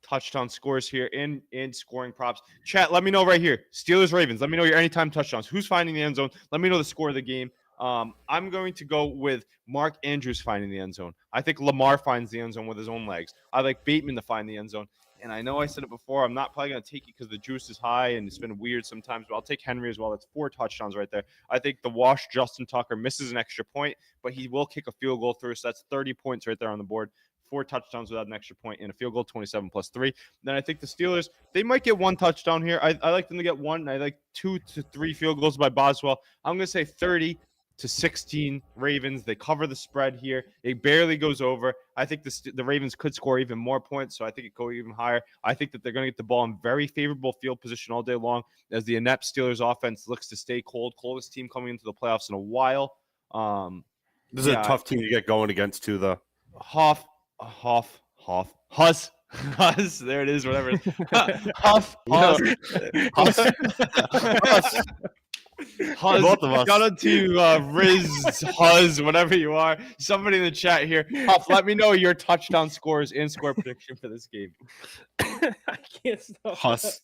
touchdown scores here in scoring props. Chat, let me know right here. Steelers Ravens. Let me know your anytime touchdowns. Who's finding the end zone? Let me know the score of the game. I'm going to go with Mark Andrews finding the end zone. I think Lamar finds the end zone with his own legs. I like Bateman to find the end zone. And I know I said it before. I'm not probably going to take it because the juice is high and it's been weird sometimes, but I'll take Henry as well. That's 4 touchdowns right there. I think the wash Justin Tucker misses an extra point, but he will kick a field goal through. So that's 30 points right there on the board. 4 touchdowns without an extra point and a field goal, 27 plus 3. Then I think the Steelers, they might get 1 touchdown here. I like them to get 1. And I like 2 to 3 field goals by Boswell. I'm going to say 30-16 Ravens. They cover the spread here. It barely goes over. I think the Ravens could score even more points, so I think it go even higher. I think that they're going to get the ball in very favorable field position all day long as the inept Steelers offense looks to stay cold. Coldest team coming into the playoffs in a while. This is a tough team to get going against, too, though. Huss. There it is, whatever. Huss. Huz, Both of us. shout out to Riz, Huz, whatever you are. Somebody in the chat here. Huff, let me know your touchdown scores and score prediction for this game. I can't stop. Huss.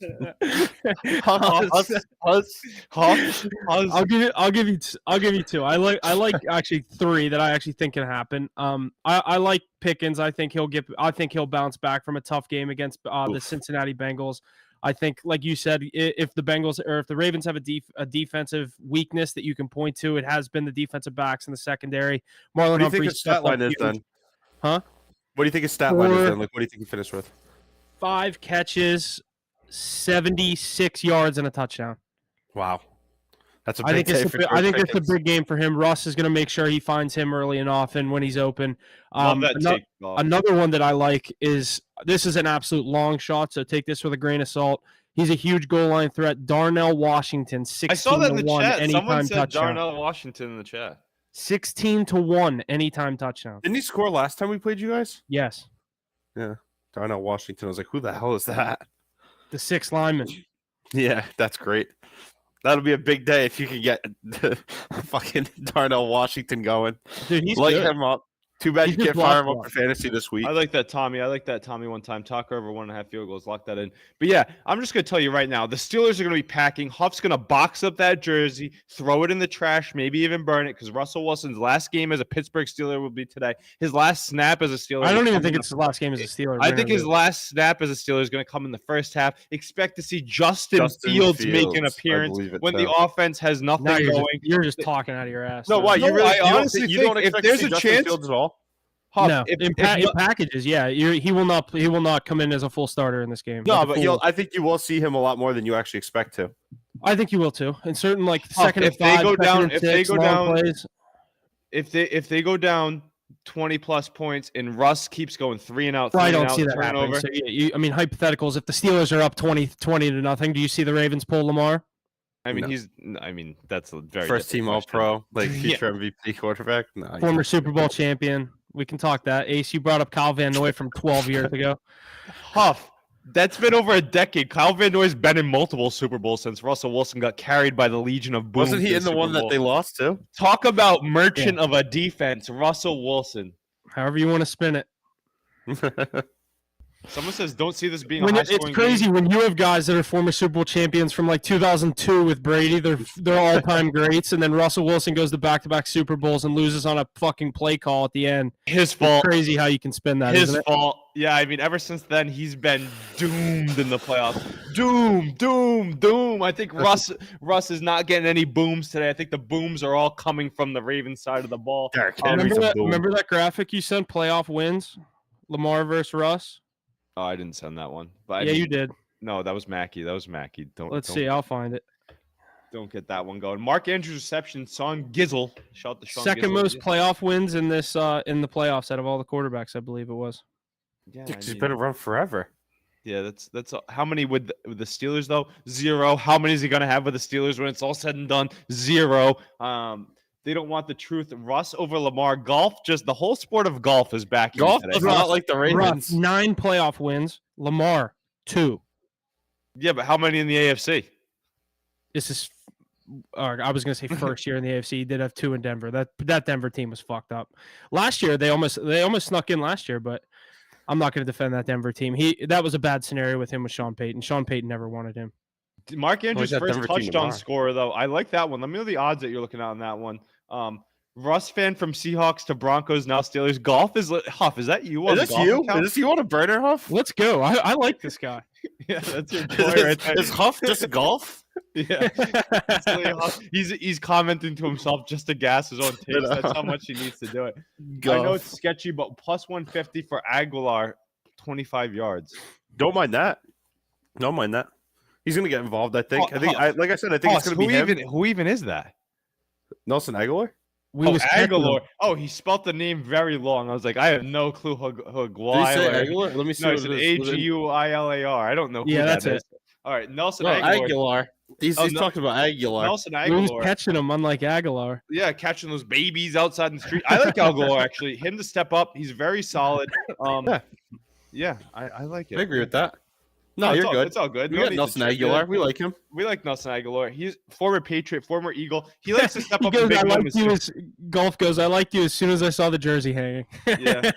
Huss. I'll give you 2. I like actually 3 that I actually think can happen. I like Pickens. I think he'll bounce back from a tough game against the Cincinnati Bengals. I think, like you said, if the Bengals or if the Ravens have a defensive weakness that you can point to, it has been the defensive backs in the secondary. Marlon What do you think Humphrey his stat line is then? Huh? What do you think his stat line is then? Like, what do you think he finished with? 5 catches, 76 yards, and a touchdown. Wow. That's a big day for I think Pickens. it's a big game for him. Russ is going to make sure he finds him early and often when he's open. Love that take. Another one that I like is this is an absolute long shot, so take this with a grain of salt. He's a huge goal line threat. Darnell Washington, 16-1 I saw that in the chat. anytime Someone said touchdown. Darnell Washington in the chat. 16-1 anytime touchdown. Didn't he score last time we played you guys? Yes. Yeah. Darnell Washington. I was like, who the hell is that? The 6th lineman. Yeah, that's great. That'll be a big day if you can get fucking Darnell Washington going. Dude, he's Light good. him up. Too bad He's you can't just fire him locked up for fantasy this week. I like that, Tommy. One time. Tucker over 1.5 field goals. Lock that in. But yeah, I'm just going to tell you right now, the Steelers are going to be packing. Huff's going to box up that jersey, throw it in the trash, maybe even burn it, because Russell Wilson's last game as a Pittsburgh Steeler will be today. His last snap as a Steeler. I don't even think it's his last game as a Steeler. I think his last snap as a Steeler is going to come in the first half. Expect to see Justin Fields make an appearance when the offense has nothing going. You're just talking out of your ass. No, why? I honestly you don't think if expect there's to see a Justin chance, Fields at all? Huff, no, in packages, yeah, he will not come in as a full starter in this game. No, but I think you will see him a lot more than you actually expect to. I think you will too. And certain like Huff, second and 5, if they go down 20 plus points and Russ keeps going 3 and out, I don't see that happening. So, I mean, hypotheticals. If the Steelers are up 20-0, do you see the Ravens pull Lamar? I mean, that's a very first team All Pro, like Yeah. future MVP quarterback. No, Former Super Bowl champion. We can talk that. Ace, you brought up Kyle Van Noy from 12 years ago. Huff, that's been over a decade. Kyle Van Noy's been in multiple Super Bowls since Russell Wilson got carried by the Legion of Boom. Wasn't he in the one that they lost to? Talk about merchant of a defense, Russell Wilson. However you want to spin it. Someone says, don't see this being a high-scoring It's crazy game. when you have guys that are former Super Bowl champions from like 2002 with Brady. They're all-time greats, and then Russell Wilson goes to back-to-back Super Bowls and loses on a fucking play call at the end. His fault. It's crazy how you can spin that. His fault. Yeah, I mean, ever since then, he's been doomed in the playoffs. Doom. I think Russ is not getting any booms today. I think the booms are all coming from the Ravens side of the ball. Remember that graphic you sent? Playoff wins, Lamar versus Russ. Oh, I didn't send that one. But You did. No, that was Mackey. Let's see. I'll find it. Don't get that one going. Mark Andrews reception. Sean Gizzle. Shout to Sean Second Gizzle. most playoff wins in this in the playoffs out of all the quarterbacks, I believe it was. Yeah, He's been around forever. Yeah, that's how many with the Steelers though? 0. How many is he gonna have with the Steelers when it's all said and done? 0. They don't want the truth. Russ over Lamar. Golf, just the whole sport of golf is backing Golf today. does not like the Ravens. 9 playoff wins. Lamar 2. Yeah, but how many in the AFC? This is. I was going to say first year in the AFC. He did have 2 in Denver. That Denver team was fucked up. Last year they almost snuck in last year, but I'm not going to defend that Denver team. That was a bad scenario with him with Sean Payton. Sean Payton never wanted him. Mark Andrews' that first Denver team touchdown tomorrow? scorer, though. I like that one. Let me know the odds that you're looking at on that one. Russ fan from Seahawks to Broncos, now Steelers. Golf is Huff. Is that you? Is this you? Is this you on a burner, Huff? Let's go. I like this guy. Yeah, that's your boy right there. Is Huff just golf? Yeah, he's commenting to himself just to gas his own takes. That's how much he needs to do it. I know it's sketchy, but plus 150 for Aguilar, 25 yards. Don't mind that. Don't mind that. He's gonna get involved. I think. Like I said, I think Huss, it's gonna be him. Who even is that? Nelson Aguilar. Aguilar. Oh, he spelled the name very long. I was like, I have no clue who Aguilar? Let me see. No, what it's it is. Aguilar. I don't know who that's that is. All right, Nelson Aguilar. He's talking about Aguilar. Nelson He Aguilar. was catching him, unlike Aguilar. Yeah, catching those babies outside in the street. I like Aguilar, actually. Him to step up. He's very solid. Yeah, I like it. I agree with that. No, you're good. It's all good. We got Nelson Aguilar. We like him. We like Nelson Aguilar. He's former Patriot, former Eagle. He likes to step He up goes, in big I liked moments. you as Golf goes. I liked you as soon as I saw the jersey hanging. Yeah.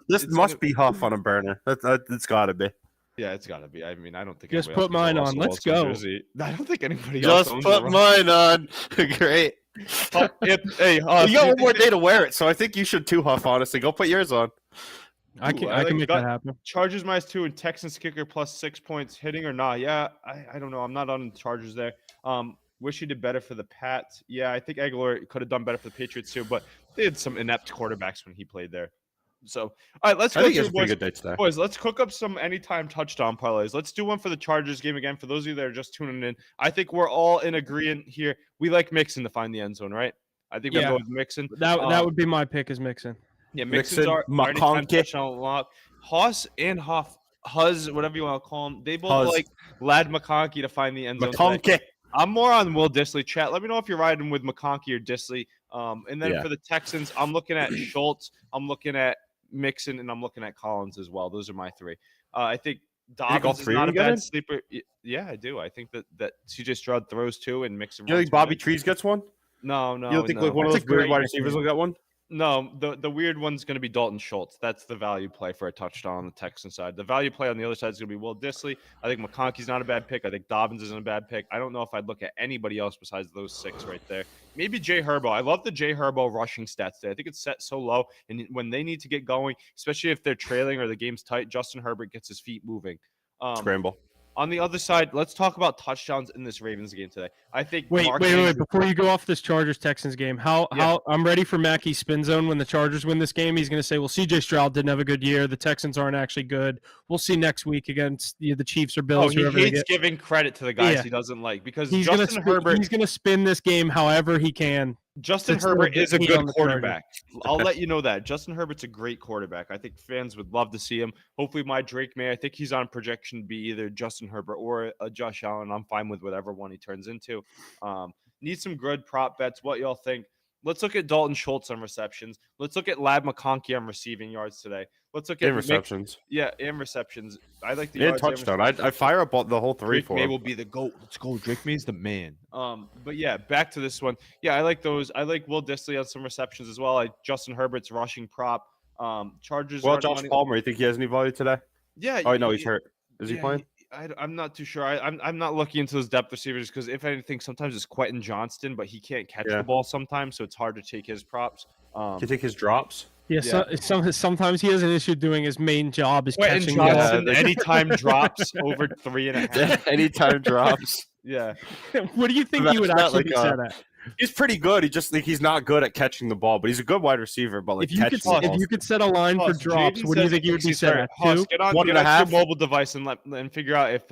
This must be Huff on a burner. It's got to be. Yeah, it's got to be. I mean, I don't think Just anybody put else mine owns on. a Let's Russell go. jersey. I don't think anybody else Just owns put a mine on. Great. Russell. You got one more day to wear it, so I think you should too, Huff. Honestly, go put yours on. I can I like make that happen. Chargers -2 and Texans kicker plus 6 points. Hitting or not? Yeah, I don't know. I'm not on the Chargers there. Wish he did better for the Pats. Yeah, I think Aguilar could have done better for the Patriots too, but they had some inept quarterbacks when he played there. So, all right, let's I go think it's through, a pretty boys. good day today. Boys, let's cook up some anytime touchdown parlays. Let's do one for the Chargers game again. For those of you that are just tuning in, I think we're all in agreement here. We like Mixon to find the end zone, right? I think we'll go with Mixon. That would be my pick is Mixon. Yeah, Mixon's Mixon, our anytime McConkey. touchdown lock. Haas and Huz, whatever you want to call him, they both Huz. like Lad McConkey to find the end zone. today. McConkey. I'm more on Will Dissly. Chat, let me know if you're riding with McConkey or Dissly. And then Yeah. for the Texans, I'm looking at Schultz, I'm looking at Mixon, and I'm looking at Collins as well. Those are my 3. I think Dobbins is not a bad sleeper. Yeah, I do. I think that CJ Stroud throws 2 and Mixon. You think Bobby Trees gets one? No. You don't think like one of those weird wide receivers will get one? No, the weird one's going to be Dalton Schultz. That's the value play for a touchdown on the Texan side. The value play on the other side is going to be Will Dissly. I think McConkey's not a bad pick. I think Dobbins isn't a bad pick. I don't know if I'd look at anybody else besides those 6 right there. Maybe Jay Herbo. I love the Jay Herbo rushing stats today. I think it's set so low, and when they need to get going, especially if they're trailing or the game's tight, Justin Herbert gets his feet moving. Scramble. On the other side, let's talk about touchdowns in this Ravens game today. I think Wait. Before you go off this Chargers-Texans game, how I'm ready for Mackey's spin zone when the Chargers win this game. He's going to say, well, CJ Stroud didn't have a good year. The Texans aren't actually good. We'll see next week against the Chiefs or Bills. He hates giving credit to the guys he doesn't like because he's going to spin this game however he can. Justin Herbert is a good quarterback. I'll let you know that. Justin Herbert's a great quarterback. I think fans would love to see him. Hopefully my Drake May, I think he's on projection to be either Justin Herbert or a Josh Allen. I'm fine with whatever one he turns into. Need some good prop bets. What y'all think? Let's look at Dalton Schultz on receptions. Let's look at Lad McConkey on receiving yards today. Let's look at receptions. And receptions. I like the yards touchdown. I fire up the whole 3 for him. Drake May will be the GOAT. Let's go. Drake May's the man. But yeah, back to this one. Yeah, I like those. I like Will Dissly on some receptions as well. I like Justin Herbert's rushing prop. Chargers. Well, Josh Palmer, you think he has any value today? Yeah. Oh no, he's hurt. Is he playing? I'm not too sure. I'm not looking into those depth receivers because if anything, sometimes it's Quentin Johnston, but he can't catch the ball sometimes, so it's hard to take his props. Can you take his drops? Yeah, sometimes he has an issue doing his main job is Quentin catching Johnston. Anytime drops over 3.5. Anytime drops. Yeah. What do you think he would actually be set at? He's pretty good. He just he's not good at catching the ball, but he's a good wide receiver. But like catching the if ball, you could set a line for Huss, drops, Jaden what do you says think you would be he's set hurt. at? Huss, 2? get on, One get and a on your half? mobile device and figure out if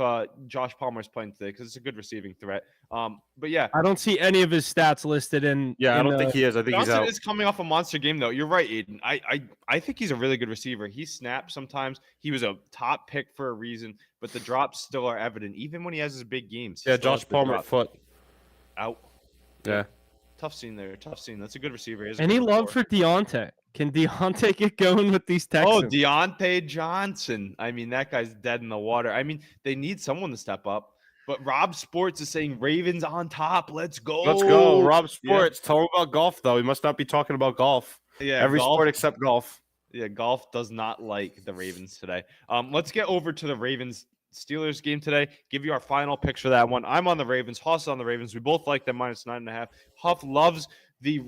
Josh Palmer's playing today because it's a good receiving threat. But yeah, I don't see any of his stats listed in. yeah, I in don't think he is. I think he's Johnson out. is coming off a monster game though. You're right, Aiden. I think he's a really good receiver. He snaps sometimes. He was a top pick for a reason, but the drops still are evident. Even when he has his big games. he Yeah, still has Josh the Palmer drop. foot. Out. Yeah. Tough scene there. Tough scene. That's a good receiver. Any love for Deontay? Can Deontay get going with these Texans? Oh, Deontay Johnson. I mean, that guy's dead in the water. I mean, they need someone to step up. But Rob Sports is saying Ravens on top. Let's go. Let's go, Rob Yeah. Sports. Tell him about golf though. He must not be talking about golf. Yeah, Every golf. sport except golf. Yeah, golf does not like the Ravens today. Let's get over to the Ravens Steelers game today. Give you our final picks for that one. I'm on the Ravens. Huss is on the Ravens. We both like them -9.5. Huff loves the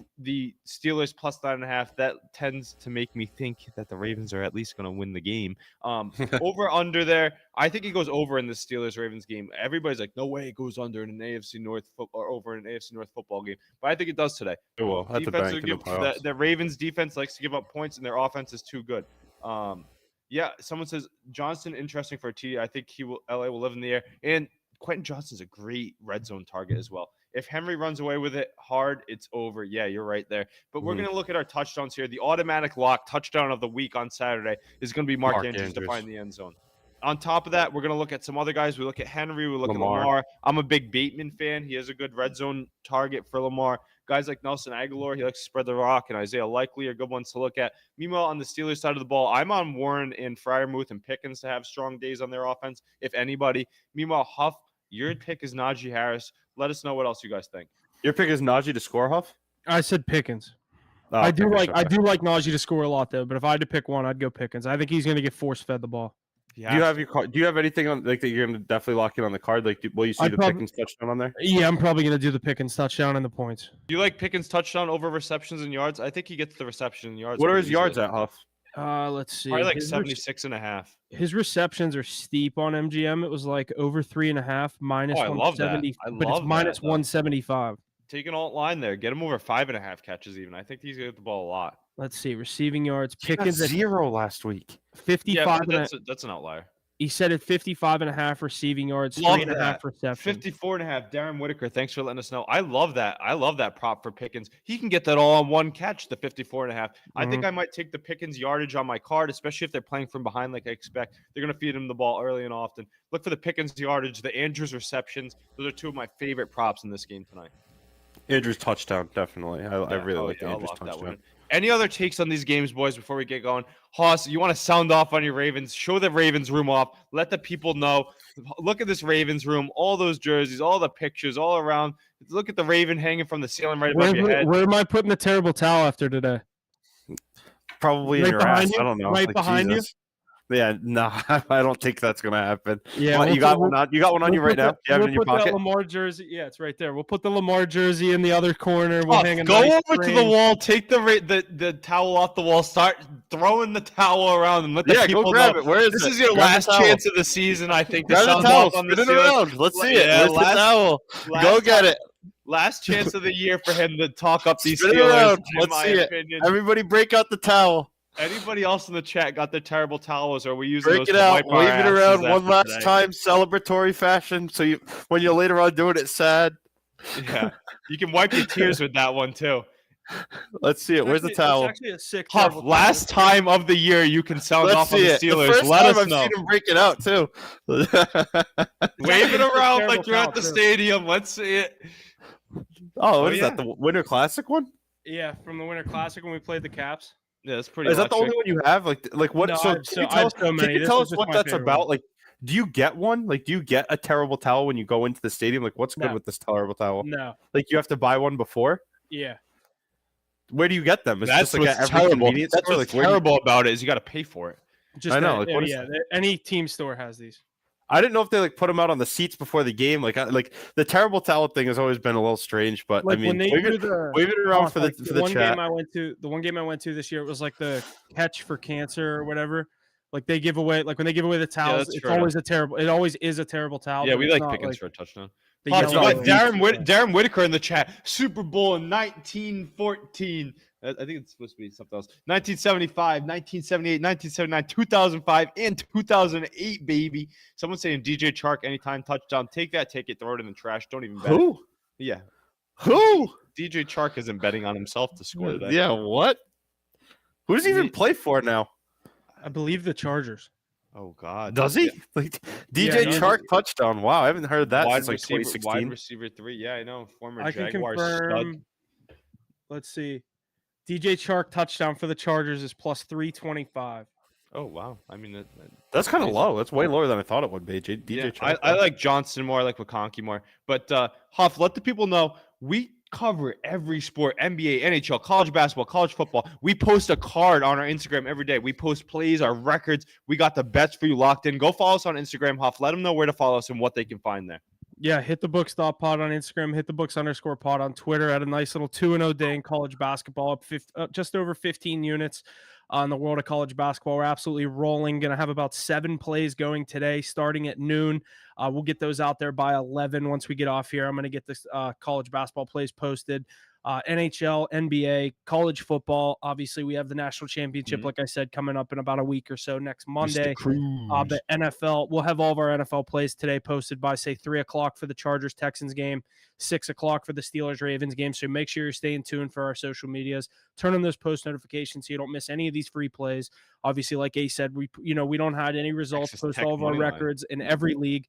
Steelers +9.5. That tends to make me think that the Ravens are at least going to win the game. Over under there, I think it goes over in the Steelers Ravens game. Everybody's like, no way it goes under in an AFC North or over in an AFC North football game, but I think it does today. It will. That's a bank in the playoffs. The Ravens defense likes to give up points, and their offense is too good. Yeah, someone says Johnson interesting for a T. I think LA will live in the air, and Quentin Johnston's a great red zone target as well. If Henry runs away with it hard, it's over. Yeah, you're right there. But we're going to look at our touchdowns here. The automatic lock touchdown of the week on Saturday is going to be Mark Andrews to find the end zone. On top of that, we're going to look at some other guys. We look at Henry. We look at Lamar. I'm a big Bateman fan. He is a good red zone target for Lamar. Guys like Nelson Aguilar, he likes to spread the rock, and Isaiah Likely are good ones to look at. Meanwhile, on the Steelers side of the ball, I'm on Warren and Freiermuth and Pickens to have strong days on their offense, if anybody. Meanwhile, Huff, your pick is Najee Harris. Let us know what else you guys think. Your pick is Najee to score, Huff? I said Pickens. Oh, I do like Najee to score a lot though, but if I had to pick one, I'd go Pickens. I think he's going to get force fed the ball. Do you have your card? Do you have anything on like that you're going to definitely lock in on the card? Like, will you see Pickens touchdown on there? Yeah, I'm probably going to do the Pickens touchdown and the points. Do you like Pickens touchdown over receptions and yards? I think he gets the reception and yards. What are his yards at, Huff? Let's see. Probably like 76.5. His receptions are steep on MGM. It was like over 3.5 minus 170. But it's minus 175. Take an alt line there. Get him over 5.5 catches even. I think he's going to get the ball a lot. Let's see. Receiving yards. Pickens at 0 last week. 55. Yeah, that's an outlier. He said at 55.5 receiving yards, 3.5 receptions. 54.5. Darren Whitaker, thanks for letting us know. I love that. I love that prop for Pickens. He can get that all on one catch, the 54.5. I think I might take the Pickens yardage on my card, especially if they're playing from behind like I expect. They're going to feed him the ball early and often. Look for the Pickens yardage, the Andrews receptions. Those are two of my favorite props in this game tonight. Andrews touchdown, definitely. I really like the Andrews touchdown. Any other takes on these games, boys, before we get going? Hoss, you want to sound off on your Ravens? Show the Ravens room off. Let the people know. Look at this Ravens room. All those jerseys, all the pictures, all around. Look at the Raven hanging from the ceiling right above your head. Where am I putting the terrible towel after today? Probably in your ass. You? I don't know. Right behind you? Yeah, no, I don't think that's gonna happen. Yeah, you got one on. You got one on you right now. You have it in your pocket. That Lamar jersey. Yeah, it's right there. We'll put the Lamar jersey in the other corner. We'll hang go over to the wall. Take the towel off the wall. Start throwing the towel around and let the people go grab know. it. Where is this it? is your last chance of the season, I think. Grab the towel. Spin it around. Let's see it. Where's the towel? Go get it. Last chance of the year for him to talk up these Spin Steelers. Let's see it. Everybody, break out the towel. Anybody else in the chat got their terrible towels? Or are we using break those it to out, wipe our wave it around one last today? time, celebratory fashion. So when you're later on doing it sad. Yeah, you can wipe your tears with that one too. Let's see it. Where's the towel? It's actually a sick. Huff, last time of the year you can sound off on the Steelers. Let us know. I've seen him break it out too. Wave it around like you're at the stadium. Let's see it. Oh, what is that? The Winter Classic one? Yeah, from the Winter Classic when we played the Caps. Yeah, that's pretty. Is that the only one you have? Like what? No, can you tell us what that's about? Like, do you get one? Like, do you get a terrible towel when you go into the stadium? Like, what's good with this terrible towel? No. Like, you have to buy one before? Yeah. Where do you get them? Is that's just like what's every terrible. convenience That's store? what's like, terrible about it is you got to pay for it. I know. Like, any team store has these. I didn't know if they like put them out on the seats before the game. Like the terrible towel thing has always been a little strange, but like I mean, wave it around for the one chat. Game I went to, the one game I went to this year, it was like the catch for cancer or whatever. Like they give away, like when they give away the towels, that's it's fair always a terrible. It always is a terrible towel. Yeah, but we it's like not Pickens like for a touchdown. the Hoff, you yellow got ones. Darren Whitaker in the chat. Super Bowl in 1914. I think it's supposed to be something else. 1975, 1978, 1979, 2005, and 2008, baby. Someone's saying DJ Chark anytime touchdown. Take that, take it, throw it in the trash. Don't even bet it. Who? Yeah. Who? DJ Chark isn't betting on himself to score today. Yeah, what? Who does he even play for now? I believe the Chargers. Oh God. Does he? Yeah. Like DJ Yeah, Chark touchdown. Wow, I haven't heard that Wide since like receiver, 2016. wide receiver 3. Yeah, I know. Former I can Jaguar confirm. stud. Let's see. DJ Chark touchdown for the Chargers is plus 325. Oh wow. I mean, That's kind of low. That's way lower than I thought it would be. DJ Chark. I like Johnson more. I like McConkey more. But Huff, let the people know we cover every sport: NBA, NHL, college basketball, college football. We post a card on our Instagram every day. We post plays, our records. We got the bets for you locked in. Go follow us on Instagram, Huff. Let them know where to follow us and what they can find there. Yeah, hit the books.pod on Instagram, hit the books_pod on Twitter. Had a nice little 2-0 day in college basketball, up just over 15 units on the world of college basketball. We're absolutely rolling. Going to have about 7 plays going today, starting at noon. We'll get those out there by 11 once we get off here. I'm going to get this college basketball plays posted. NHL, NBA, college football. Obviously, we have the national championship, like I said, coming up in about a week or so next Monday. The NFL, we'll have all of our NFL plays today posted by, say, 3 o'clock for the Chargers-Texans game, 6 o'clock for the Steelers-Ravens game. So make sure you're staying tuned for our social medias. Turn on those post notifications so you don't miss any of these free plays. Obviously, like Ace said, we don't hide any results, post all of our records in every league.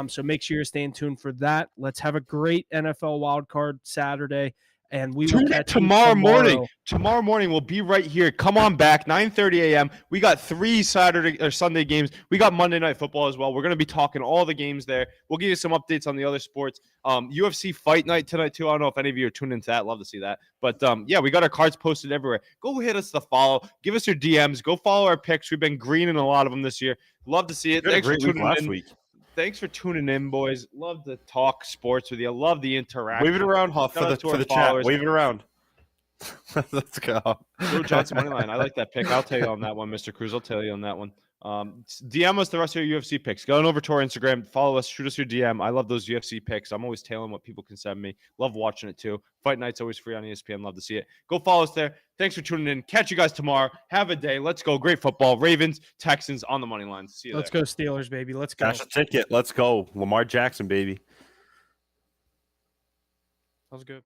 So make sure you're staying tuned for that. Let's have a great NFL wildcard Saturday. And we will catch tomorrow morning. Tomorrow morning we'll be right here. Come on back, 9:30 a.m. We got 3 Saturday or Sunday games. We got Monday Night Football as well. We're going to be talking all the games there. We'll give you some updates on the other sports. UFC Fight Night tonight too. I don't know if any of you are tuned into that. Love to see that. But yeah, we got our cards posted everywhere. Go hit us the follow. Give us your DMs. Go follow our picks. We've been greening a lot of them this year. Love to see it. Thanks for tuning last week. Thanks for tuning in, boys. Love to talk sports with you. Love the interaction. Wave it around, Huff, for the chat. Wave it around. Let's go. Joe Johnson moneyline. I like that pick. I'll tell you on that one, Mr. Cruz. I'll tell you on that one. DM us the rest of your UFC picks. Go on over to our Instagram. Follow us. Shoot us your DM. I love those UFC picks. I'm always tailing what people can send me. Love watching it too. Fight Night's always free on ESPN. Love to see it. Go follow us there. Thanks for tuning in. Catch you guys tomorrow. Have a day. Let's go. Great football. Ravens, Texans on the money line. See you Let's go Steelers, baby. Let's go. Cash a ticket. Let's go. Lamar Jackson, baby. That was good.